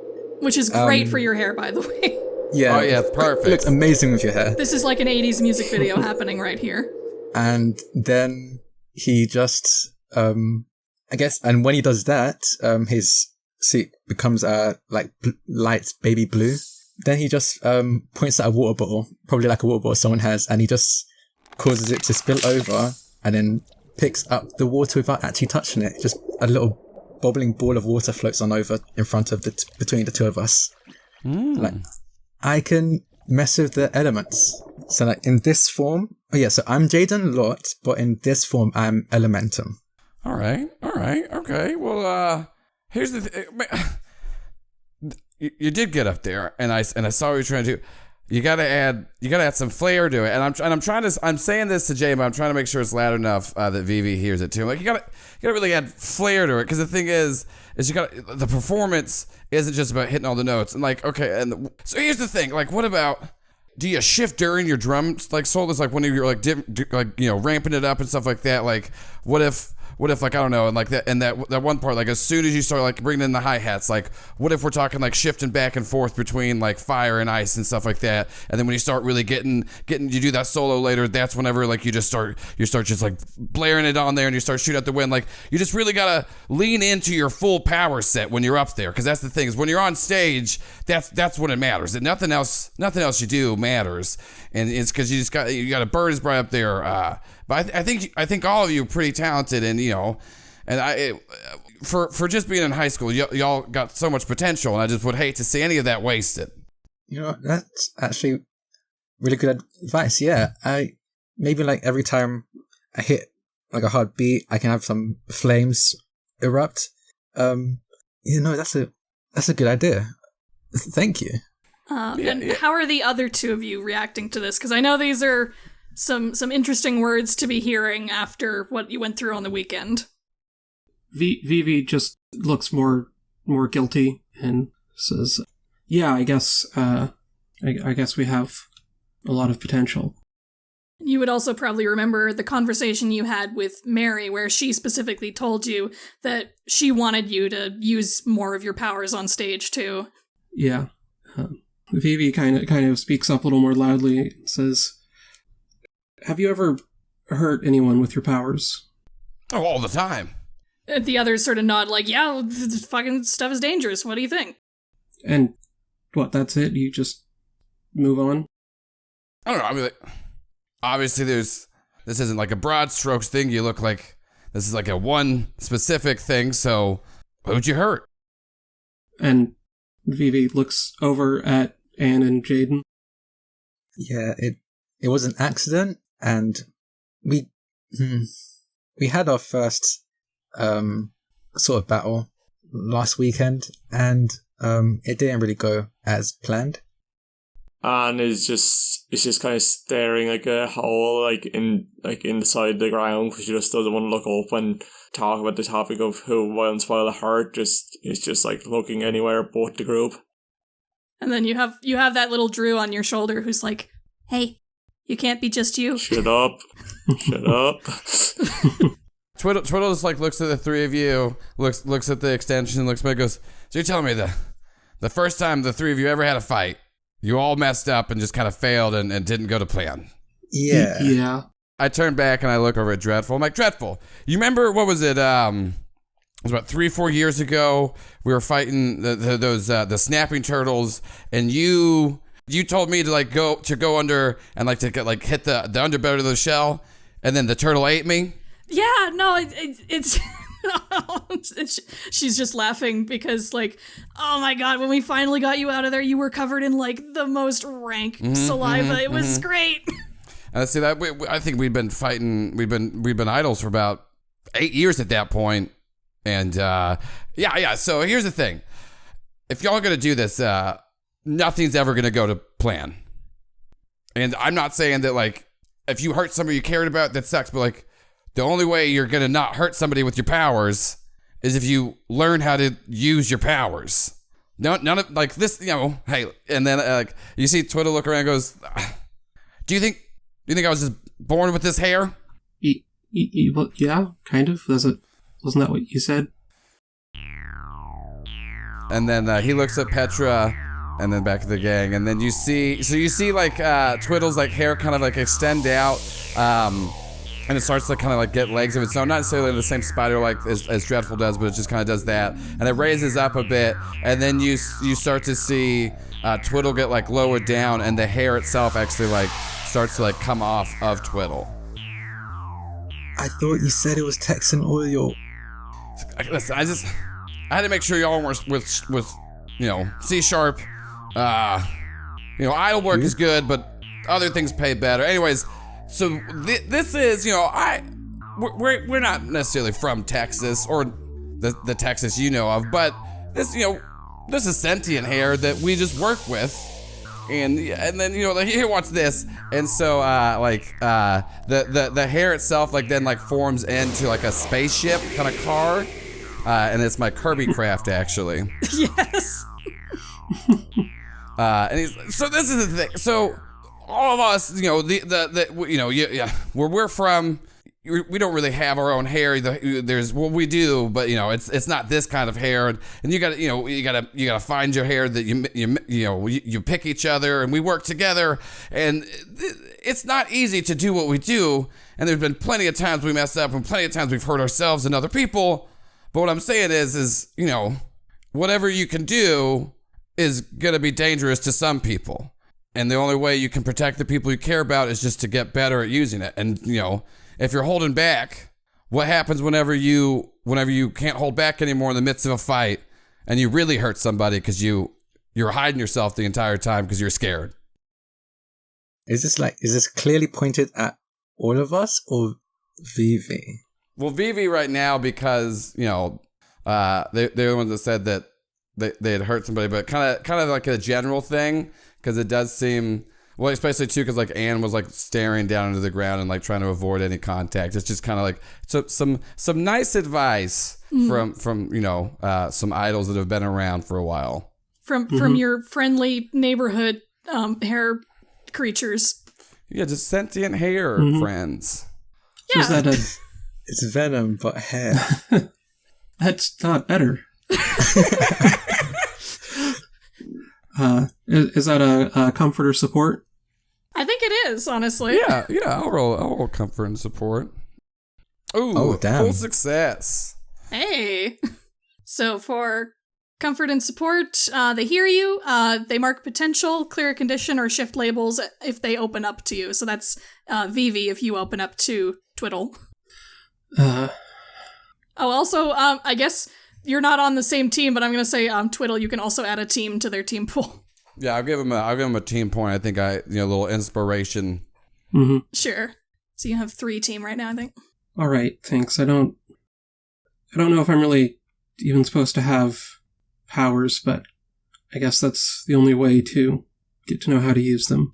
Which is great for your hair, by the way. Yeah. Oh yeah, perfect. It looks amazing with your hair. This is like an 80s music video happening right here. And then he just, I guess, and when he does that, his suit becomes like light baby blue. Then he just points at a water bottle, probably like a water bottle someone has, and he just causes it to spill over, and then picks up the water without actually touching it. Just a little bubbling ball of water floats on over in front of between the two of us. Like, I can mess with the elements. So like in this form, so I'm Jaiden Lott, but in this form I'm Elementum. All right, okay. Well, here's the thing. You did get up there, and I saw what you're trying to do. You gotta add some flair to it, and I'm saying this to Jay, but I'm trying to make sure it's loud enough that Vivi hears it too. Like you gotta really add flair to it, because the thing is the performance isn't just about hitting all the notes. And like, okay, so here's the thing. Like, what about, do you shift during your drum like solos, like when you're like ramping it up and stuff like that? Like, what if like, I don't know, and like that one part, like as soon as you start like bringing in the hi-hats, like what if we're talking like shifting back and forth between like fire and ice and stuff like that, and then when you start really getting you do that solo later, that's whenever like you start just like blaring it on there and you start shooting out the wind. Like you just really gotta lean into your full power set when you're up there, because that's the thing, is when you're on stage, that's when it matters, and nothing else you do matters, and it's because you got a bird is right up there. But I think all of you are pretty talented, and for just being in high school, y'all got so much potential, and I just would hate to see any of that wasted. You know, that's actually really good advice. Yeah, maybe like every time I hit like a hard beat, I can have some flames erupt. That's a good idea. Thank you. How are the other two of you reacting to this? Because I know these are some interesting words to be hearing after what you went through on the weekend. Vivi just looks more guilty and says, "Yeah, I guess we have a lot of potential." You would also probably remember the conversation you had with Mary, where she specifically told you that she wanted you to use more of your powers on stage too. Yeah, Vivi kind of speaks up a little more loudly and says, "Have you ever hurt anyone with your powers?" Oh, all the time. The others sort of nod like, yeah, this fucking stuff is dangerous. What do you think? And what, that's it? You just move on? I don't know. I mean, like, obviously this isn't like a broad strokes thing. You look like this is like a one specific thing. So who'd you hurt? And Vivi looks over at Ann and Jaiden. Yeah, it was an accident, and we had our first sort of battle last weekend, and it didn't really go as planned. Anne is just kind of staring like a hole like in the side of the ground, because she just doesn't want to look up and talk about the topic of who once while hurt. It's just like looking anywhere but the group. And then you have that little Drew on your shoulder who's like, "Hey, you can't be just you." Shut up. Shut up. Twiddle just like looks at the three of you, looks at the extension, looks back, goes, "So you're telling me the first time the three of you ever had a fight, you all messed up and just kind of failed and didn't go to plan?" Yeah. Yeah. I turn back and I look over at Dreadful. I'm like, "Dreadful, you remember, what was it, it was about 3-4 years ago, we were fighting the snapping turtles, and you You told me to like go under and like to get, like hit the underbelly of the shell, and then the turtle ate me. Yeah, no, it's she's just laughing because, like, oh my god, when we finally got you out of there, you were covered in like the most rank saliva. It was great. And see that I think we've been fighting. We've been idols for about 8 years at that point. And yeah. So here's the thing: if y'all are gonna do this, nothing's ever gonna go to plan. And I'm not saying that like if you hurt somebody you cared about, that sucks. But like the only way you're gonna not hurt somebody with your powers is if you learn how to use your powers. None of like this, you know. Hey, and then like you see Twiddle look around and goes, "Do you think I was just born with this hair?" Well, yeah, kind of. Wasn't that what you said? And then he looks at Petra, and then back to the gang, and then you see like Twiddle's like hair kind of like extend out, and it starts to kind of like get legs of its own, not necessarily the same spider like as Dreadful does, but it just kind of does that, and it raises up a bit, and then you start to see Twiddle get like lowered down, and the hair itself actually like starts to like come off of Twiddle. I thought you said it was Texan oil. Listen, I had to make sure y'all weren't with C#. Idle work is good, but other things pay better. Anyways, so this is, we're not necessarily from Texas or the Texas you know of, but this is sentient hair that we just work with. And then like here, watch this. And so the hair itself like then like forms into like a spaceship kind of car, and it's my Kirby craft actually. Yes. And so this is the thing. So all of us, where we're from, we don't really have our own hair. We do, but it's not this kind of hair. And you gotta find your hair that you pick each other, and we work together. And it's not easy to do what we do. And there's been plenty of times we messed up, and plenty of times we've hurt ourselves and other people. But what I'm saying is whatever you can do is gonna be dangerous to some people. And the only way you can protect the people you care about is just to get better at using it. And if you're holding back, what happens whenever you can't hold back anymore in the midst of a fight and you really hurt somebody because you're hiding yourself the entire time because you're scared? Is this clearly pointed at all of us or Vivi? Well, Vivi right now because, they're the ones that said that they had hurt somebody, but kind of like a general thing because it does seem... Well, especially too, because like Ann was like staring down into the ground and like trying to avoid any contact. It's just kind of like some nice advice from some idols that have been around for a while. From your friendly neighborhood hair creatures. Yeah, just sentient hair friends. Yeah. So is it's venom but hair. That's not better. Is that a comfort or support? I think it is, honestly. Yeah. I'll roll comfort and support. Ooh, damn. Full success. Hey. So for comfort and support, they hear you. They mark potential, clear a condition, or shift labels if they open up to you. So that's Vivi if you open up to Twiddle. Also, I guess you're not on the same team, but I'm going to say Twiddle, you can also add a team to their team pool. Yeah, I'll give him a team point. I think a little inspiration. Mm-hmm. Sure. So you have 3 team right now, I think. All right, thanks. I don't know if I'm really even supposed to have powers, but I guess that's the only way to get to know how to use them.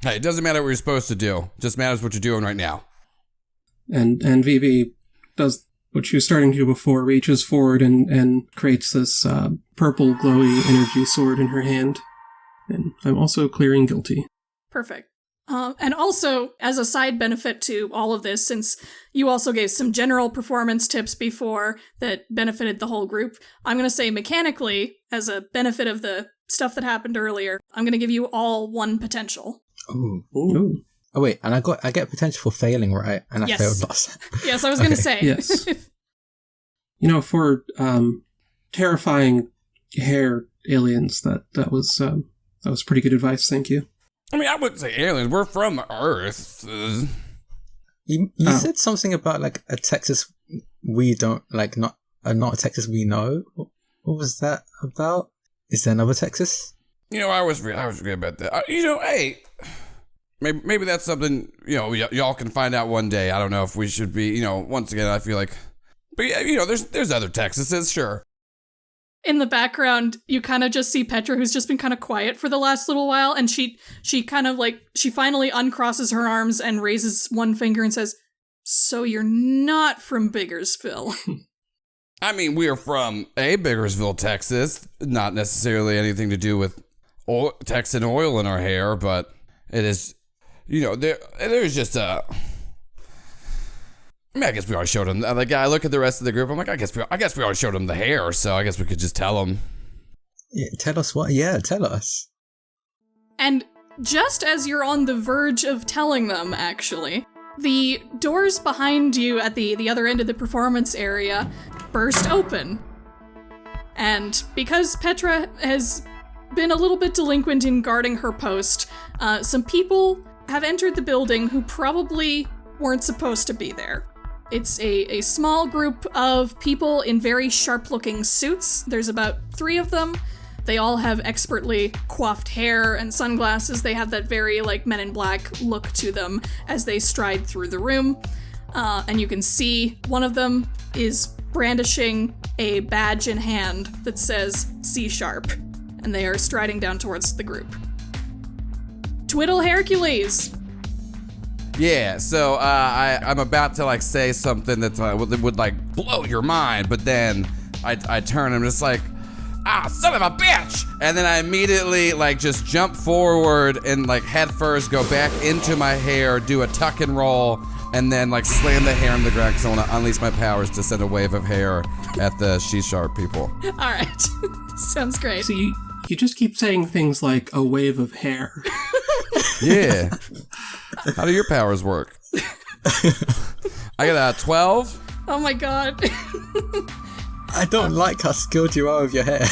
Hey, it doesn't matter what you're supposed to do. It just matters what you're doing right now. And Vivi does what she was starting to do before, reaches forward and creates this purple glowy energy sword in her hand. And I'm also clearing guilty. Perfect. And also, as a side benefit to all of this, since you also gave some general performance tips before that benefited the whole group, I'm going to say mechanically, as a benefit of the stuff that happened earlier, I'm going to give you all 1 potential. Ooh. Ooh. Oh wait, and I get potential for failing, right? And I failed last. Yes, I was going to say. Yes. For terrifying hair aliens, that was That was pretty good advice, thank you. I mean, I wouldn't say aliens. We're from Earth. You said something about like a Texas we don't like, not a Texas we know. What was that about? Is there another Texas? I was forget about that. Hey, maybe that's something y'all can find out one day. I don't know if we should be. Once again, I feel like, but yeah, there's other Texases, sure. In the background, you kind of just see Petra, who's just been kind of quiet for the last little while, and she kind of like, she finally uncrosses her arms and raises one finger and says, "So you're not from Biggersville." I mean, we are from Biggersville, Texas. Not necessarily anything to do with Texan oil in our hair, but it is, there's just a... I mean, I guess we already showed them. Like, I look at the rest of the group, I'm like, I guess we already showed them the hair, so I guess we could just tell them. Yeah, tell us what? Yeah, tell us. And just as you're on the verge of telling them, actually, the doors behind you at the other end of the performance area burst open. And because Petra has been a little bit delinquent in guarding her post, some people have entered the building who probably weren't supposed to be there. It's a small group of people in very sharp-looking suits. There's about 3 of them. They all have expertly coiffed hair and sunglasses. They have that very, like, Men in Black look to them as they stride through the room. And you can see one of them is brandishing a badge in hand that says C#, and they are striding down towards the group. Twiddle Haircules! Yeah, so I'm about to like say something that would like blow your mind, but then I turn and I'm just like, son of a bitch! And then I immediately like just jump forward and like head first, go back into my hair, do a tuck and roll, and then like slam the hair in the ground because I want to unleash my powers to send a wave of hair at the she-sharp people. All right, sounds great. So you just keep saying things like a wave of hair. Yeah. How do your powers work? I got a 12. Oh my god. I don't like how skilled you are with your hair.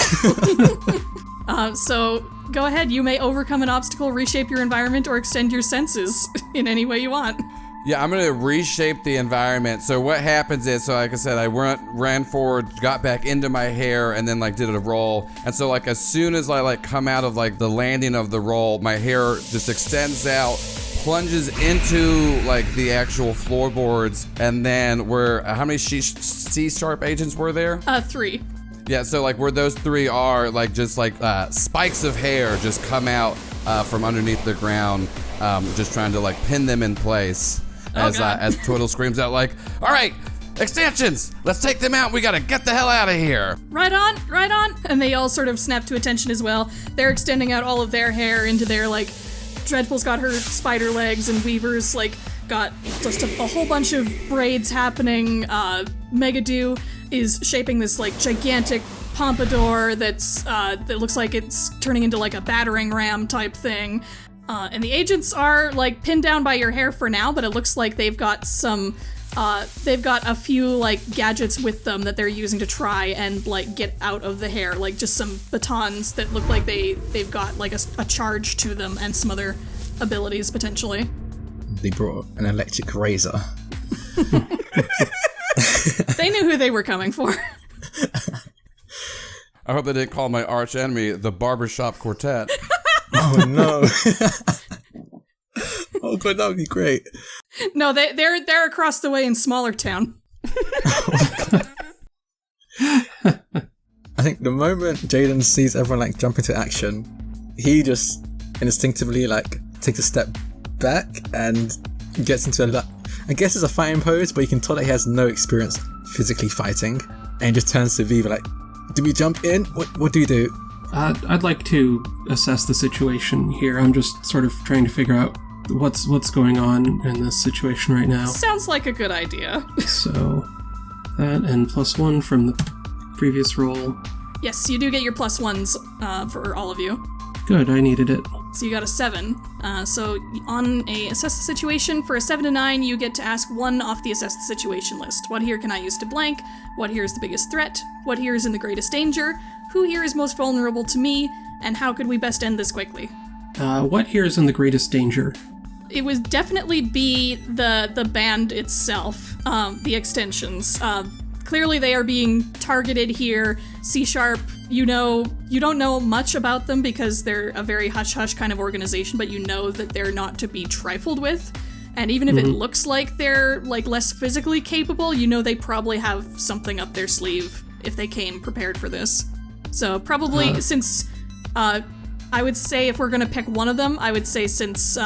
So go ahead, you may overcome an obstacle, reshape your environment, or extend your senses in any way you want. Yeah, I'm gonna reshape the environment. So what happens is, so like I said, I ran forward, got back into my hair, and then like did a roll. And so like as soon as I like come out of like the landing of the roll, my hair just extends out, plunges into like the actual floorboards, and then how many C-sharp agents were there? 3. Yeah, so like where those 3 are, like just like spikes of hair just come out from underneath the ground, just trying to like pin them in place. As Twiddle screams out like, "All right, extensions, let's take them out. We gotta get the hell out of here." Right on. And they all sort of snap to attention as well. They're extending out all of their hair into their, like, Dreadful's got her spider legs, and Weaver's, like, got just a whole bunch of braids happening. Megadoo is shaping this, like, gigantic pompadour that looks like it's turning into, like, a battering ram type thing. And the agents are, like, pinned down by your hair for now, but it looks like they've got a few, like, gadgets with them that they're using to try and, like, get out of the hair. Like, just some batons that look like they've got, like, a charge to them and some other abilities, potentially. They brought an electric razor. They knew who they were coming for. I hope they didn't call my arch enemy the Barbershop Quartet. Oh no! Oh god, that would be great. No, they're across the way in Smaller Town. I think the moment Jaiden sees everyone like jump into action, he just instinctively like takes a step back and gets into I guess it's a fighting pose, but you can tell that he has no experience physically fighting, and just turns to Viva like, "Do we jump in? What do you do?" I'd like to assess the situation here. I'm just sort of trying to figure out what's going on in this situation right now. Sounds like a good idea. So, that and +1 from the previous roll. Yes, you do get your +1s for all of you. Good, I needed it. So you got a 7. So on a assess the situation, for a 7 to 9, you get to ask one off the assess the situation list. What here can I use to blank? What here is the biggest threat? What here is in the greatest danger? Who here is most vulnerable to me? and how could we best end this quickly? What here is in the greatest danger? It would definitely be the band itself, the extensions. Clearly they are being targeted here. C#, you don't know much about them because they're a very hush-hush kind of organization, but you know that they're not to be trifled with. And even if it looks like they're like less physically capable, you know they probably have something up their sleeve if they came prepared for this. So probably since, I would say if we're gonna pick one of them, I would say since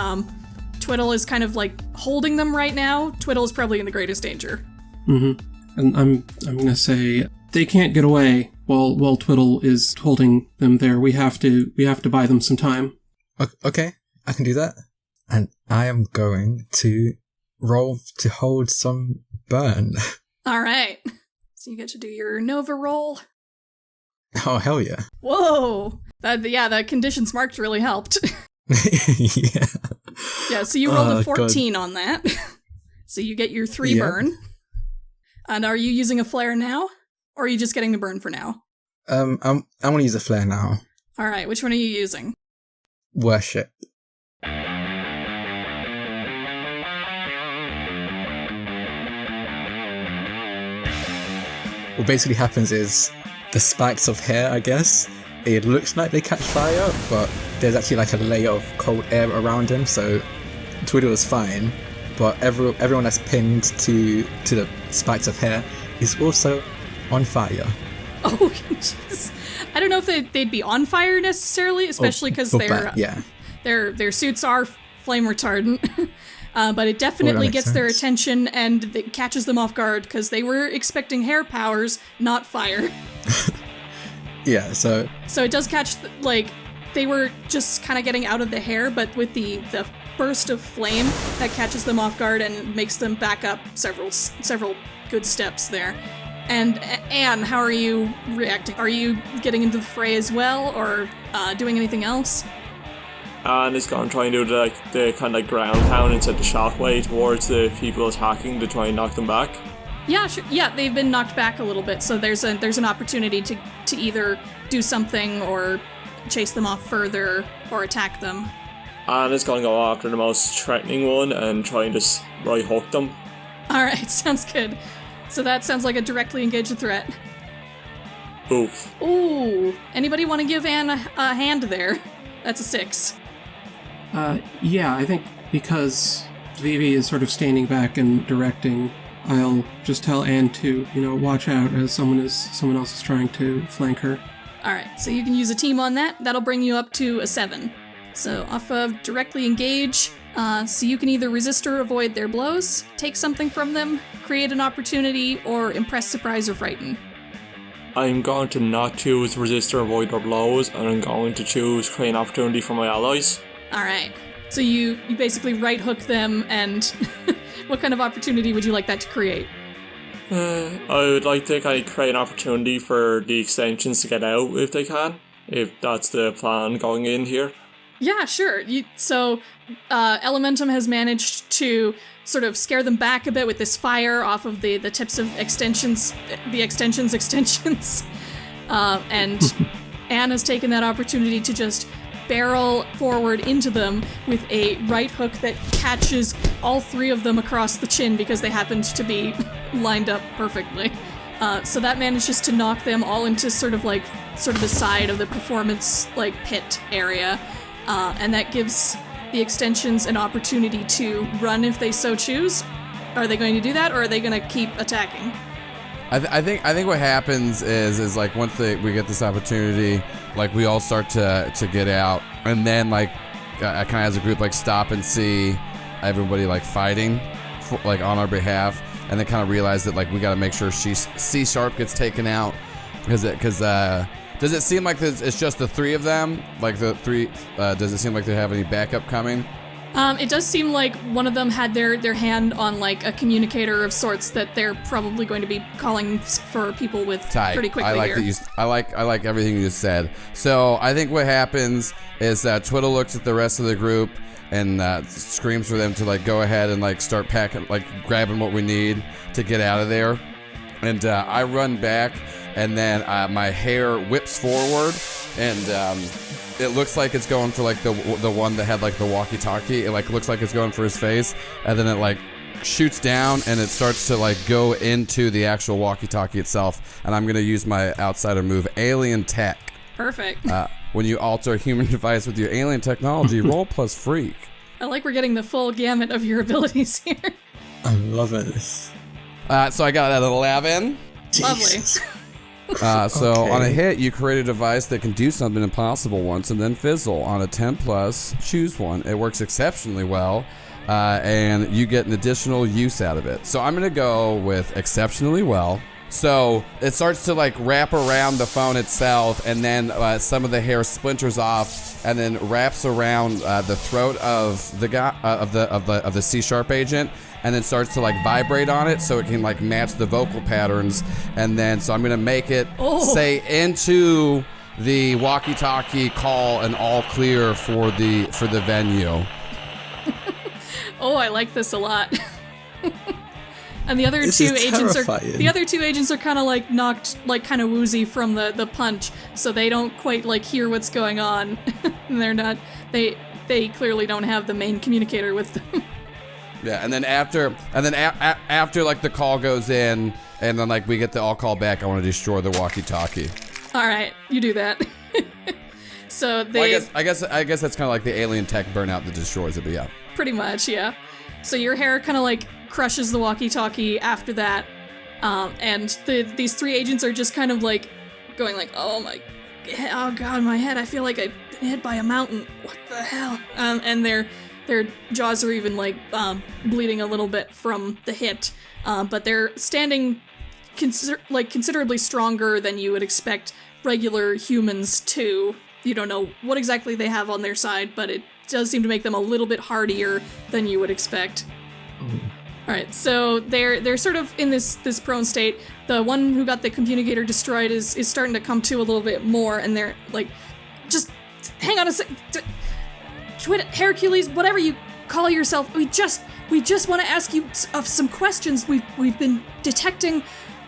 Twiddle is kind of like holding them right now, Twiddle is probably in the greatest danger. Mm-hmm. And I'm gonna say they can't get away while Twiddle is holding them there. We have to buy them some time. Okay, I can do that. And I am going to roll to hold some burn. All right. So you get to do your Nova roll. Oh, hell yeah. Whoa. The conditions marked really helped. Yeah. Yeah, so you rolled a 14 on that. So you get your 3 burn. And are you using a flare now? Or are you just getting the burn for now? I'm going to use a flare now. All right, which one are you using? Worship. What basically happens is the spikes of hair, I guess, it looks like they catch fire, but there's actually like a layer of cold air around them, so Twiddle is fine, but everyone that's pinned to the spikes of hair is also on fire. Oh, jeez. I don't know if they'd be on fire necessarily, especially because their suits are flame retardant. But it definitely gets their attention and it catches them off guard because they were expecting hair powers, not fire. Yeah, so it does catch, they were just kind of getting out of the hair, but with the burst of flame, that catches them off guard and makes them back up several good steps there. And Anne, how are you reacting? Are you getting into the fray as well, or doing anything else? And it's going to try and do the kind of ground pound and set the shockwave towards the people attacking to try and knock them back. Yeah, sure. Yeah, they've been knocked back a little bit, so there's an opportunity to either do something or chase them off further or attack them. And it's going to go after the most threatening one and try and just right hook them. All right, sounds good. So that sounds like a directly engaged threat. Oof. Ooh, anybody want to give Anne a hand there? That's a 6. Yeah, I think because Vivi is sort of standing back and directing, I'll just tell Anne to, watch out as someone else is trying to flank her. Alright, so you can use a team on that. That'll bring you up to a 7. So off of directly engage, so you can either resist or avoid their blows, take something from them, create an opportunity, or impress, surprise, or frighten. I'm going to not choose resist or avoid their blows, and I'm going to choose create an opportunity for my allies. Alright, so you basically right hook them, and what kind of opportunity would you like that to create? I would like to kind of create an opportunity for the extensions to get out if they can, if that's the plan going in here. Yeah, sure. So Elementum has managed to sort of scare them back a bit with this fire off of the tips of extensions, the extensions. And Anne has taken that opportunity to just barrel forward into them with a right hook that catches all 3 of them across the chin because they happened to be lined up perfectly. So that manages to knock them all into sort of the side of the performance pit area. And that gives the extensions an opportunity to run if they so choose. Are they going to do that, or are they going to keep attacking? I think what happens is once we get this opportunity, we all start to get out, and then I kind of as a group stop and see everybody fighting on our behalf, and then kind of realize that we got to make sure C# gets taken out because does it seem like it's just the 3 of them? The 3, does it seem like they have any backup coming? It does seem like one of them had their hand on a communicator of sorts that they're probably going to be calling for people with pretty quickly. I like everything you just said. So I think what happens is that Twiddle looks at the rest of the group and screams for them to go ahead and start packing, grabbing what we need to get out of there. And I run back, and then my hair whips forward, and it looks like it's going for like the one that had like the walkie-talkie. It like looks like it's going for his face, and then it like shoots down and it starts to like go into the actual walkie-talkie itself. And I'm gonna use my outsider move, Alien Tech. Perfect. When you alter a human device with your alien technology, roll plus freak. I like we're getting the full gamut of your abilities here. I'm loving this. So I got an 11. Jesus. So Okay. on a hit, you create a device that can do something impossible once and then fizzle. On a 10 plus, choose one. It works exceptionally well, and you get an additional use out of it. So I'm gonna go with exceptionally well. So it starts to like wrap around the phone itself, and then some of the hair splinters off, and then wraps around the throat of the guy of the C# agent, and then starts to like vibrate on it, so it can like match the vocal patterns. And then so I'm gonna make it say into the walkie-talkie, call an all clear for the venue. Oh, I like this a lot. And the other This two is agents terrifying. are kind of like knocked, like kind of woozy from the punch, so they don't quite like hear what's going on. And they're not. They clearly don't have the main communicator with them. Yeah, and then after like the call goes in, and then like we get the all call back, I want to destroy the walkie-talkie. All right, you do that. So they. Well, I guess that's kind of like the alien tech burnout that destroys it, but yeah. Pretty much, yeah. So your hair kind of like crushes the walkie-talkie after that, and these three agents are just kind of like going like, oh god, my head! I feel like I've been hit by a mountain. What the hell? And their jaws are even like bleeding a little bit from the hit, but they're standing considerably stronger than you would expect regular humans to. You don't know what exactly they have on their side, but it does seem to make them a little bit hardier than you would expect. All right, so they're sort of in this prone state. The one who got the communicator destroyed is starting to come to a little bit more, and they're like, just hang on a sec. Haircules, whatever you call yourself, we just want to ask you some questions. We've been detecting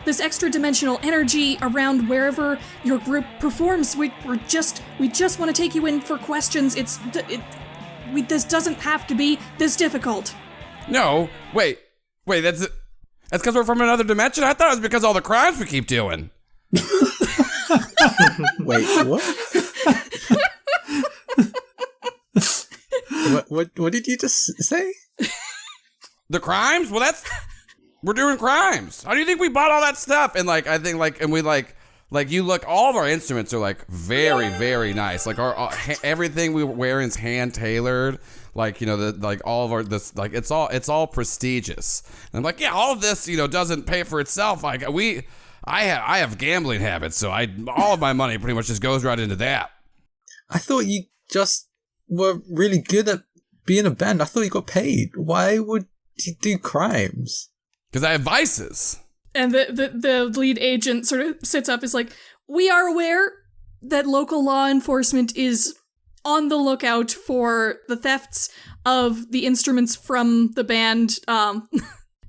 this extra dimensional energy around wherever your group performs. We just want to take you in for questions. This doesn't have to be this difficult. No, wait, that's because we're from another dimension? I thought it was because of all the crimes we keep doing. Wait, what? What did you just say? The crimes? Well, we're doing crimes. How do you think we bought all that stuff? And like, I think like, and we like you look, all of our instruments are like very, very nice. Like our everything we wear is hand tailored. Like, you know, all of our, this, like, it's all prestigious. And I'm like, yeah, all of this, you know, doesn't pay for itself. Like I have gambling habits, so all of my money pretty much just goes right into that. I thought you just were really good at being a band. I thought you got paid. Why would you do crimes? Because I have vices. And the lead agent sort of sits up, is like, we are aware that local law enforcement is on the lookout for the thefts of the instruments from the band,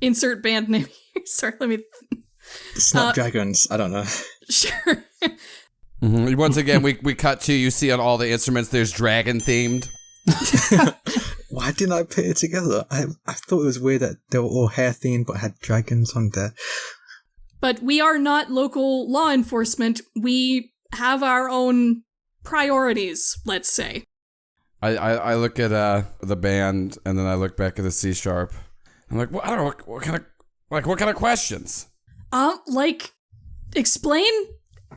insert band name here. Sorry, let me... Snapdragons, I don't know. Sure. Mm-hmm. Once again, we cut to, you see on all the instruments, there's dragon themed. Why didn't I put it together? I thought it was weird that they were all hair themed but had dragons on there. But we are not local law enforcement. We have our own priorities, let's say. I look at the band, and then I look back at the C#. I'm like, well, I don't know, what kind of questions? Like, explain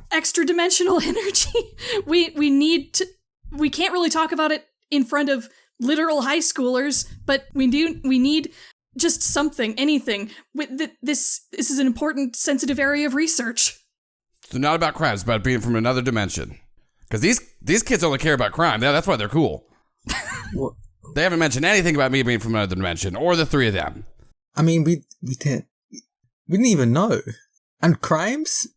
extra dimensional energy. We can't really talk about it in front of literal high schoolers, but we need just something, anything. This is an important, sensitive area of research. So not about crimes, about being from another dimension. Because these kids only care about crime. That's why they're cool. They haven't mentioned anything about me being from another dimension, or the three of them. I mean, we didn't even know. And crimes?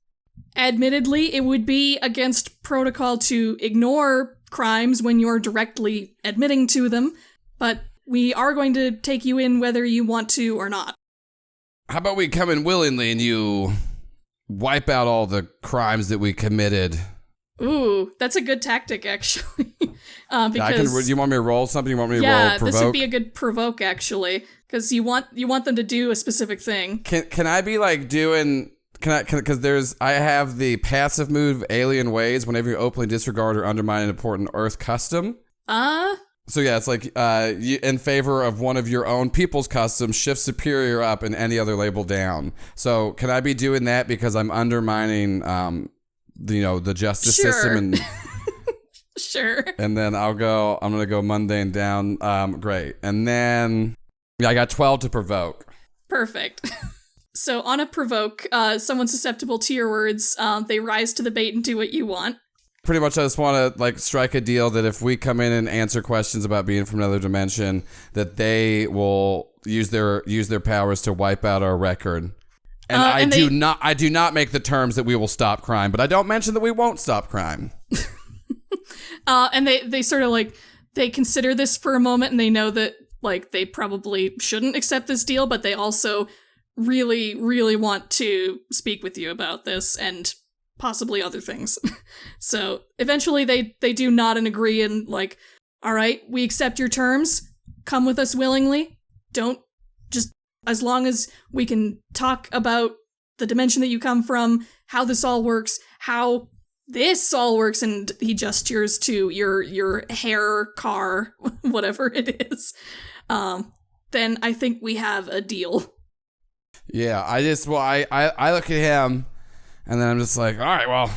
Admittedly, it would be against protocol to ignore crimes when you're directly admitting to them, but we are going to take you in whether you want to or not. How about we come in willingly and you wipe out all the crimes that we committed Ooh, that's a good tactic, actually. Because do you want me to roll something? You want me to roll provoke? Yeah, this would be a good provoke, actually, because you want them to do a specific thing. Can I be like doing? Because I have the passive move Alien Ways. Whenever you openly disregard or undermine an important Earth custom. So yeah, it's like you, in favor of one of your own people's customs, shift superior up and any other label down. So can I be doing that because I'm undermining, the justice system and Sure. And then I'm gonna go mundane down. Great. And then I got 12 to provoke. Perfect. So on a provoke, someone susceptible to your words, they rise to the bait and do what you want. Pretty much I just want to strike a deal that if we come in and answer questions about being from another dimension, that they will use their powers to wipe out our record. And I do not make the terms that we will stop crime, but I don't mention that we won't stop crime. And they sort of they consider this for a moment, and they know that they probably shouldn't accept this deal, but they also really, really want to speak with you about this and possibly other things. So eventually they do nod and agree and all right, we accept your terms. Come with us willingly. Don't just, as long as we can talk about the dimension that you come from, how this all works, how this all works, and he gestures to your hair car, whatever it is. Then I think we have a deal. Yeah, I look at him, and then I'm just like, all right, well,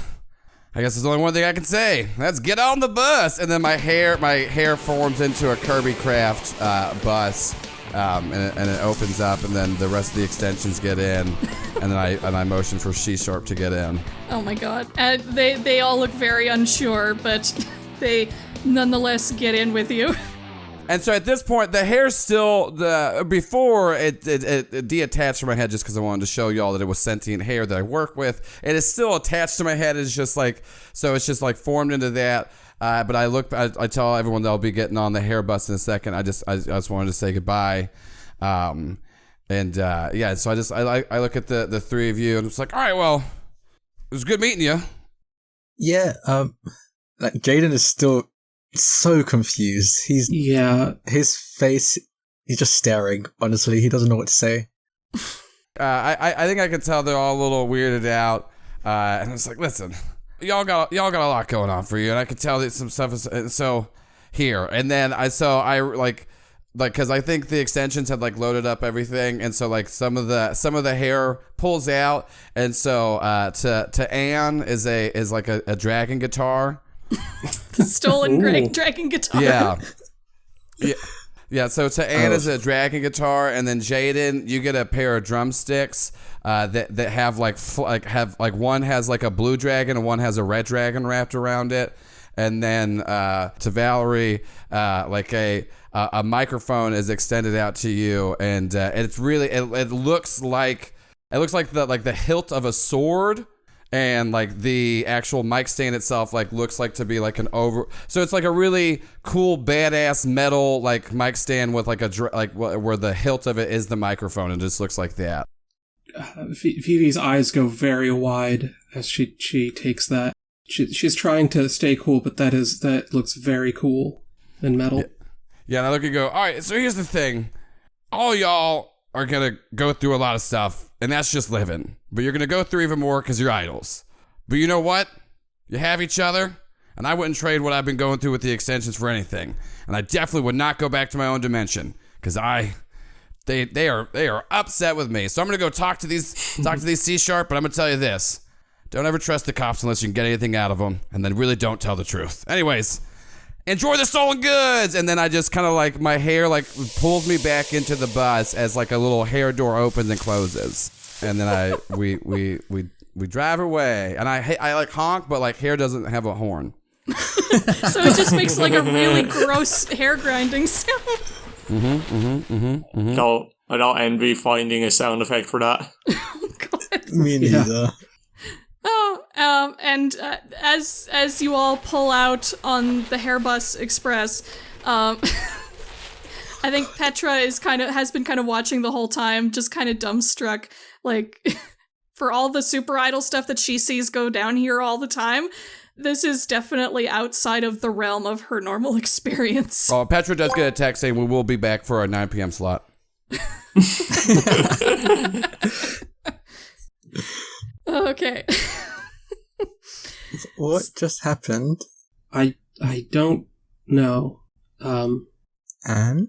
I guess there's only one thing I can say. Let's get on the bus. And then my hair forms into a Kirby Craft bus, and it opens up, and then the rest of the extensions get in, and then I motion for C-Sharp to get in. Oh my god. And they all look very unsure, but they nonetheless get in with you. And so at this point, the hair's still before it detached from my head just because I wanted to show y'all that it was sentient hair that I work with. It is still attached to my head. It's just so it's just formed into that. But I tell everyone that I'll be getting on the hair bus in a second. I just wanted to say goodbye. So I look at the three of you and it's like, all right, well, it was good meeting you. Yeah. Jaiden is still so confused. His face, he's just staring. Honestly, he doesn't know what to say. I think I can tell they're all a little weirded out. And it's like, listen, y'all got a lot going on for you, and I can tell that some stuff is so here. And then because I think the extensions had loaded up everything, and so some of the hair pulls out, and so to Ann is a dragon guitar. The stolen dragon guitar. Yeah. So to Ann is a dragon guitar, and then Jaiden, you get a pair of drumsticks that have one has a blue dragon and one has a red dragon wrapped around it, and then to Valerie, a microphone is extended out to you, and it's really it looks like the hilt of a sword. And the actual mic stand itself looks to be an over, so it's a really cool badass metal mic stand with where the hilt of it is the microphone, and just looks like that. Vivi's eyes go very wide as she takes that. She's trying to stay cool, but that looks very cool and metal. Yeah, and I look and go, all right, so here's the thing, all y'all are gonna go through a lot of stuff, and that's just living. But you're gonna go through even more because you're idols. But you know what? You have each other, and I wouldn't trade what I've been going through with the extensions for anything. And I definitely would not go back to my own dimension because they are upset with me. So I'm gonna go talk to these C-Sharp, but I'm gonna tell you this: don't ever trust the cops unless you can get anything out of them, and then really don't tell the truth. Anyways. Enjoy the stolen goods, and then I just kind of my hair pulls me back into the bus as a little hair door opens and closes, and then we drive away, and I honk, but hair doesn't have a horn, so it just makes a really gross hair grinding sound. No, I don't envy finding a sound effect for that. Oh god. Me neither. And as you all pull out on the Hairbus Express, I think Petra has been kind of watching the whole time, just kind of dumbstruck, for all the super idol stuff that she sees go down here all the time. this is definitely outside of the realm of her normal experience. Oh, Petra does get a text saying we will be back for our 9 p.m. slot. Okay. What just happened? I don't know. Anne?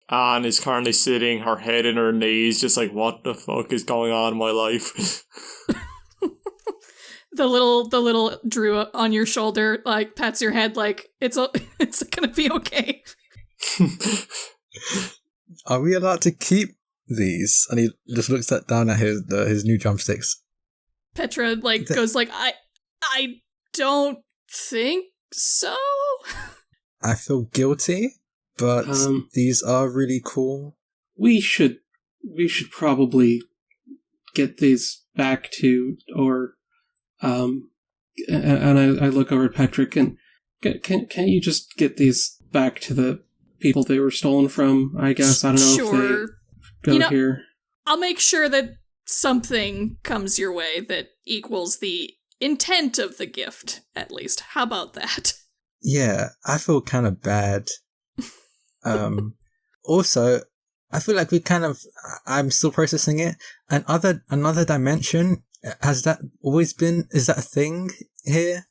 Anne is currently sitting, her head in her knees, just like, what the fuck is going on in my life? The little Drew on your shoulder, like, pats your head like, it's gonna be okay. Are we allowed to keep these? And he just looks down at his new drumsticks. Petra, goes like, I don't think so. I feel guilty, but these are really cool. We should probably get these back to, or and I look over at Patrick and can you just get these back to the people they were stolen from? I guess I don't know Sure. if they go here. I'll make sure that something comes your way that equals the intent of the gift, at least. How about that? Yeah, I feel kind of bad. Also, I feel like I'm still processing it. Another dimension, is that a thing here?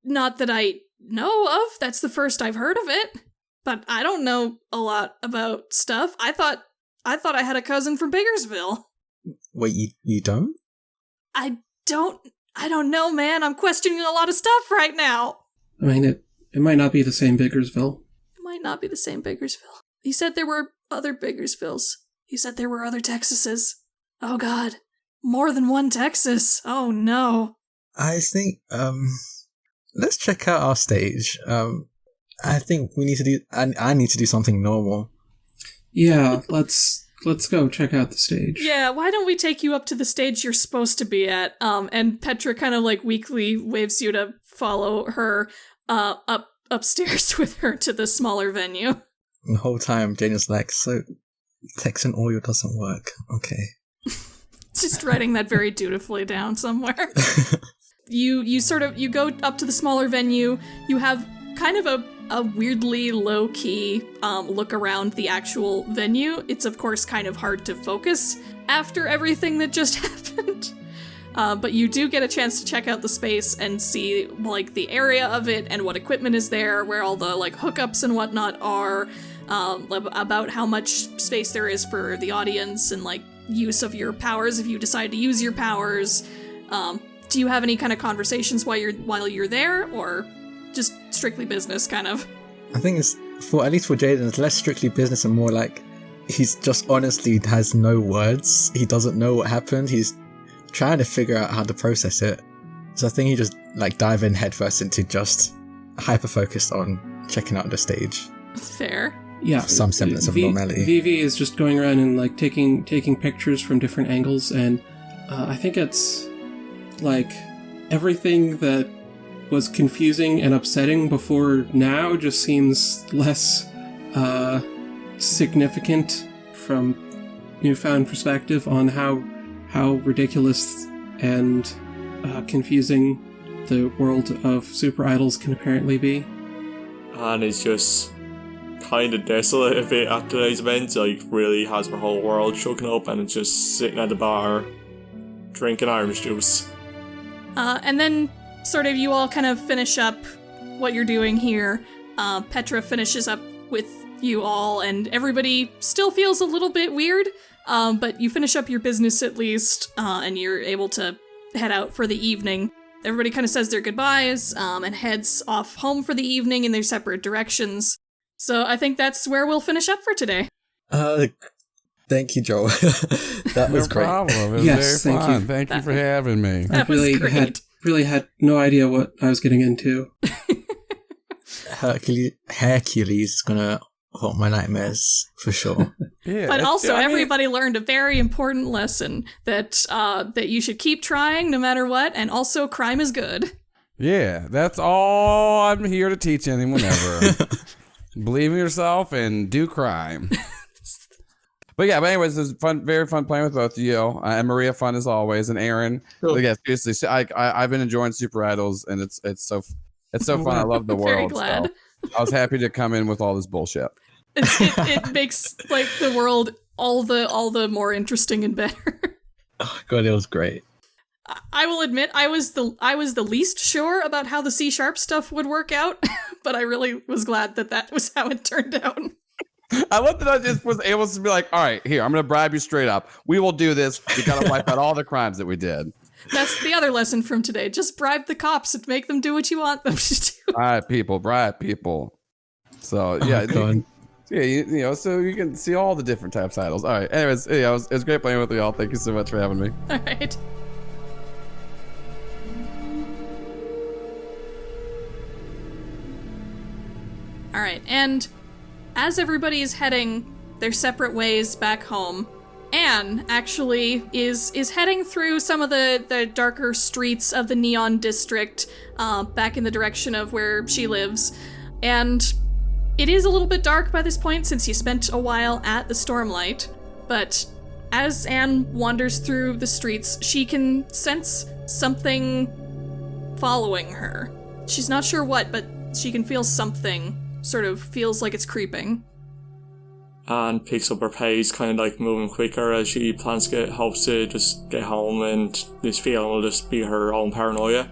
Not that I know of. That's the first I've heard of it. But I don't know a lot about stuff. I thought I had a cousin from Biggersville. Wait, you don't? I don't know, man. I'm questioning a lot of stuff right now. I mean, it might not be the same Biggersville. It might not be the same Biggersville. He said there were other Biggersvilles. He said there were other Texases. Oh god. More than one Texas. Oh no. I think, let's check out our stage. I think we need to do, I need to do something normal. Yeah, let's go check out the stage. Yeah, why don't we take you up to the stage you're supposed to be at? And Petra kind of weakly waves you to follow her upstairs with her to the smaller venue. The whole time, Jana's like, so Texan oil doesn't work. Okay. Just writing that very dutifully down somewhere. You go up to the smaller venue. You have kind of a weirdly low-key look around the actual venue. It's, of course, kind of hard to focus after everything that just happened. But you do get a chance to check out the space and see, the area of it and what equipment is there, where all the, hookups and whatnot are, about how much space there is for the audience and, use of your powers if you decide to use your powers. Do you have any kind of conversations while you're there, or just strictly business, kind of? I think it's, at least for Jaiden, it's less strictly business and more he's just honestly has no words. He doesn't know what happened. He's trying to figure out how to process it. So I think he just dive in headfirst into just hyper-focused on checking out the stage. Fair. Yeah. Some semblance of normality. Vivi is just going around and taking pictures from different angles, and I think it's everything that was confusing and upsetting before now just seems less significant from newfound perspective on how ridiculous and confusing the world of SuperIdols can apparently be. And it's just kind of desolate a bit at today's event. Really has her whole world shaken up, and it's just sitting at the bar drinking orange juice. And then sort of you all kind of finish up what you're doing here. Petra finishes up with you all, and everybody still feels a little bit weird, but you finish up your business at least, and you're able to head out for the evening. Everybody kind of says their goodbyes, and heads off home for the evening in their separate directions. So I think that's where we'll finish up for today. Thank you, Joel. That was great. No problem. It was Yes, very thank fun. you. Thank you for having me. That was great. Really had no idea what I was getting into. Haircules is gonna haunt my nightmares for sure. Yeah, But also, everybody learned a very important lesson that you should keep trying no matter what, and also crime is good. Yeah, that's all I'm here to teach anyone ever. Believe in yourself and do crime. But anyways, it was fun, very fun playing with both of you, and Maria, fun as always, and Erin. Cool. But yeah, seriously, I've been enjoying SuperIdols, and it's so fun. I love the world. Very glad. So I was happy to come in with all this bullshit. It makes like the world all the more interesting and better. Oh god, it was great. I will admit I was the least sure about how the C# stuff would work out, but I really was glad that was how it turned out. I love that I just was able to be like, all right, here, I'm going to bribe you straight up. We will do this. We got to wipe out all the crimes that we did. That's the other lesson from today. Just bribe the cops and make them do what you want them to do. Bribe people. So, yeah. Yeah, you know, so you can see all the different types of idols. All right. Anyways, yeah, it was great playing with you all. Thank you so much for having me. All right. All right, and as everybody is heading their separate ways back home, Anne actually is heading through some of the darker streets of the Neon District, back in the direction of where she lives, and it is a little bit dark by this point since you spent a while at the Stormlight, but as Anne wanders through the streets, she can sense something following her. She's not sure what, but she can feel something. Sort of feels like it's creeping. And picks up her pace, kind of like moving quicker as she hopes to just get home, and this feeling will just be her own paranoia.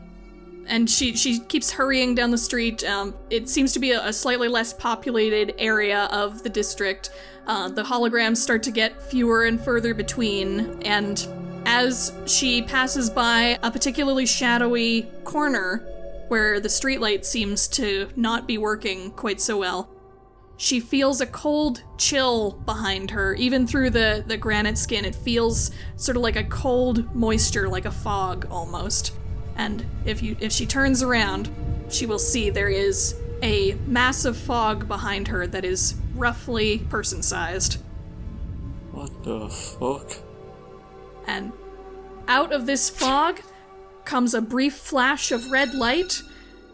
And she keeps hurrying down the street. It seems to be a slightly less populated area of the district. The holograms start to get fewer and further between, and as she passes by a particularly shadowy corner where the streetlight seems to not be working quite so well, she feels a cold chill behind her. Even through the granite skin, it feels sort of like a cold moisture, like a fog almost. And if she turns around, she will see there is a massive fog behind her that is roughly person-sized. What the fuck? And out of this fog comes a brief flash of red light,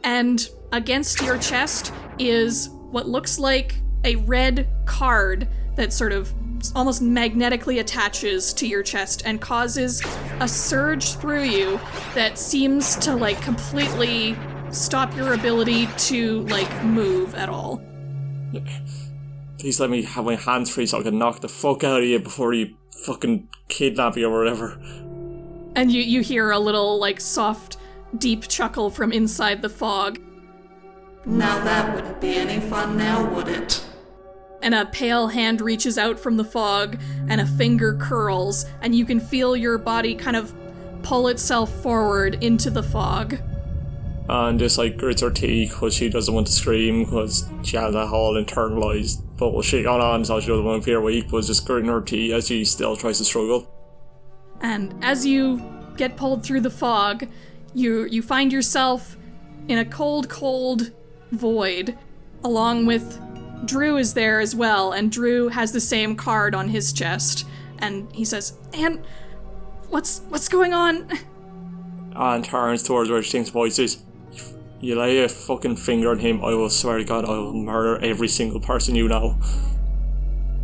and against your chest is what looks like a red card that sort of almost magnetically attaches to your chest and causes a surge through you that seems to like completely stop your ability to like move at all. Please let me have my hands free so I can knock the fuck out of you before you fucking kidnap you or whatever. And you hear a little like soft, deep chuckle from inside the fog. Now that wouldn't be any fun now, would it? And a pale hand reaches out from the fog, and a finger curls, and you can feel your body kind of pull itself forward into the fog. And just like grits her teeth because she doesn't want to scream because she has that whole internalized bullshit going on, so she doesn't want to feel weak, but just gritting her teeth as she still tries to struggle. And as you get pulled through the fog, you find yourself in a cold void, along with Drew is there as well, and Drew has the same card on his chest, and he says, "Ann, what's going on?" And turns towards where she thinks voice is. You lay a fucking finger on him, I will swear to God, I will murder every single person you know.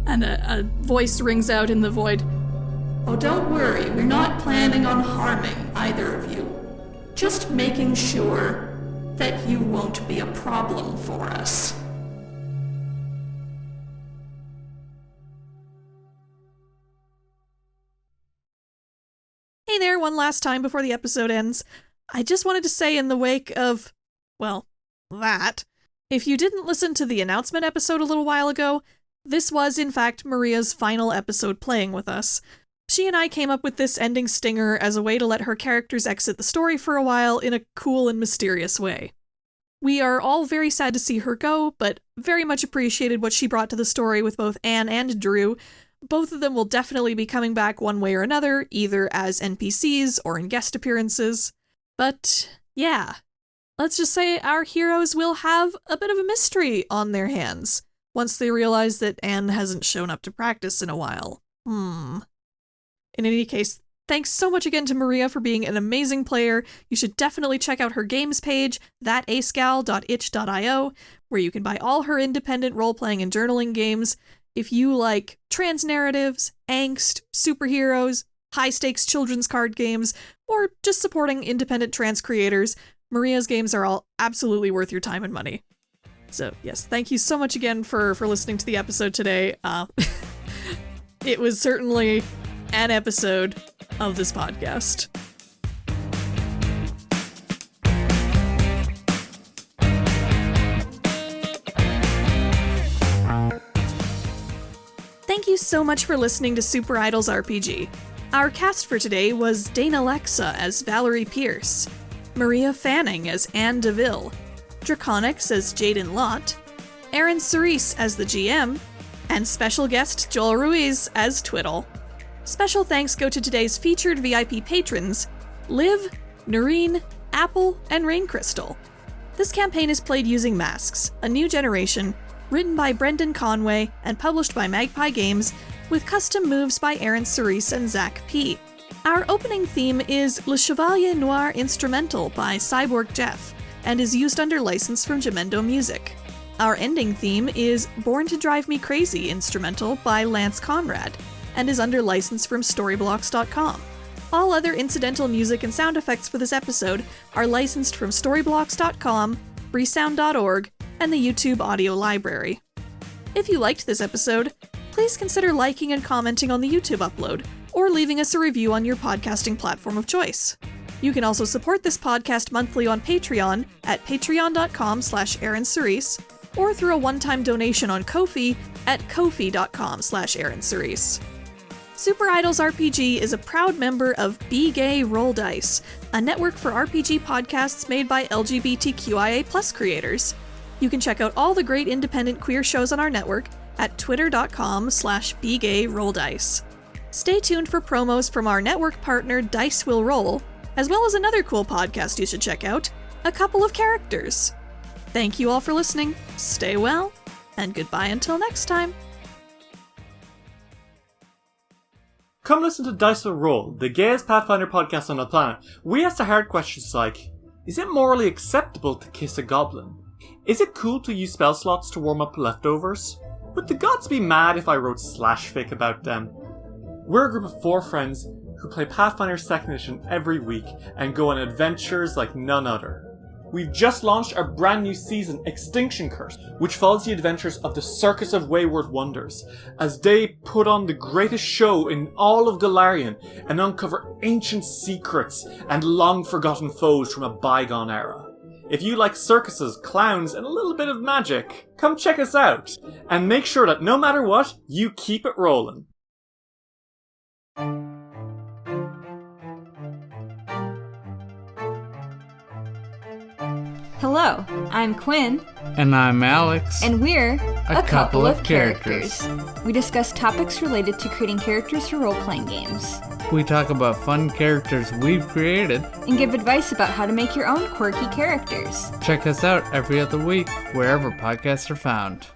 And a voice rings out in the void. Oh, don't worry, we're not planning on harming either of you. Just making sure that you won't be a problem for us. Hey there, one last time before the episode ends. I just wanted to say in the wake of, well, that, if you didn't listen to the announcement episode a little while ago, this was in fact Maria's final episode playing with us. She and I came up with this ending stinger as a way to let her characters exit the story for a while in a cool and mysterious way. We are all very sad to see her go, but very much appreciated what she brought to the story with both Anne and Drew. Both of them will definitely be coming back one way or another, either as NPCs or in guest appearances. But yeah, let's just say our heroes will have a bit of a mystery on their hands once they realize that Anne hasn't shown up to practice in a while. In any case, thanks so much again to Maria for being an amazing player. You should definitely check out her games page, thatascal.itch.io, where you can buy all her independent role-playing and journaling games. if you like trans narratives, angst, superheroes, high-stakes children's card games, or just supporting independent trans creators, Maria's games are all absolutely worth your time and money. So yes, thank you so much again for listening to the episode today. It was certainly an episode of this podcast. Thank you so much for listening to SuperIdols RPG. Our cast for today was Dana Lexa as Valerie Pearce, Maria Fanning as Ann Davil, Draconix as Jaiden Lott, ErynCerise as the GM, and special guest Joel Ruiz as Twiddle. Special thanks go to today's featured VIP patrons, Liv, Noreen, Apple, and Rain Crystal. This campaign is played using Masks, a new generation, written by Brendan Conway and published by Magpie Games, with custom moves by ErynCerise and Zach P. Our opening theme is Le Chevalier Noir Instrumental by Cyborg Jeff, and is used under license from Gemendo Music. Our ending theme is Born to Drive Me Crazy Instrumental by Lance Conrad, and is under license from Storyblocks.com. All other incidental music and sound effects for this episode are licensed from Storyblocks.com, freesound.org, and the YouTube audio library. If you liked this episode, please consider liking and commenting on the YouTube upload, or leaving us a review on your podcasting platform of choice. You can also support this podcast monthly on Patreon at patreon.com/ErynCerise, or through a one-time donation on Ko-fi at ko-fi.com/ErynCerise. SuperIdols RPG is a proud member of Be Gay Roll Dice, a network for RPG podcasts made by LGBTQIA+ creators. You can check out all the great independent queer shows on our network at twitter.com/BeGayRollDice. Stay tuned for promos from our network partner Dice Will Roll, as well as another cool podcast you should check out, A Couple of Characters. Thank you all for listening, stay well, and goodbye until next time. Come listen to Dice Will Roll, the gayest Pathfinder podcast on the planet. We ask the hard questions like, is it morally acceptable to kiss a goblin? Is it cool to use spell slots to warm up leftovers? Would the gods be mad if I wrote slashfic about them? We're a group of 4 friends who play Pathfinder 2nd Edition every week and go on adventures like none other. We've just launched our brand new season, Extinction Curse, which follows the adventures of the Circus of Wayward Wonders, as they put on the greatest show in all of Golarion and uncover ancient secrets and long-forgotten foes from a bygone era. If you like circuses, clowns, and a little bit of magic, come check us out, and make sure that no matter what, you keep it rolling. Hello, I'm Quinn. And I'm Alex. And we're a couple of characters. We discuss topics related to creating characters for role-playing games. We talk about fun characters we've created. And give advice about how to make your own quirky characters. Check us out every other week, wherever podcasts are found.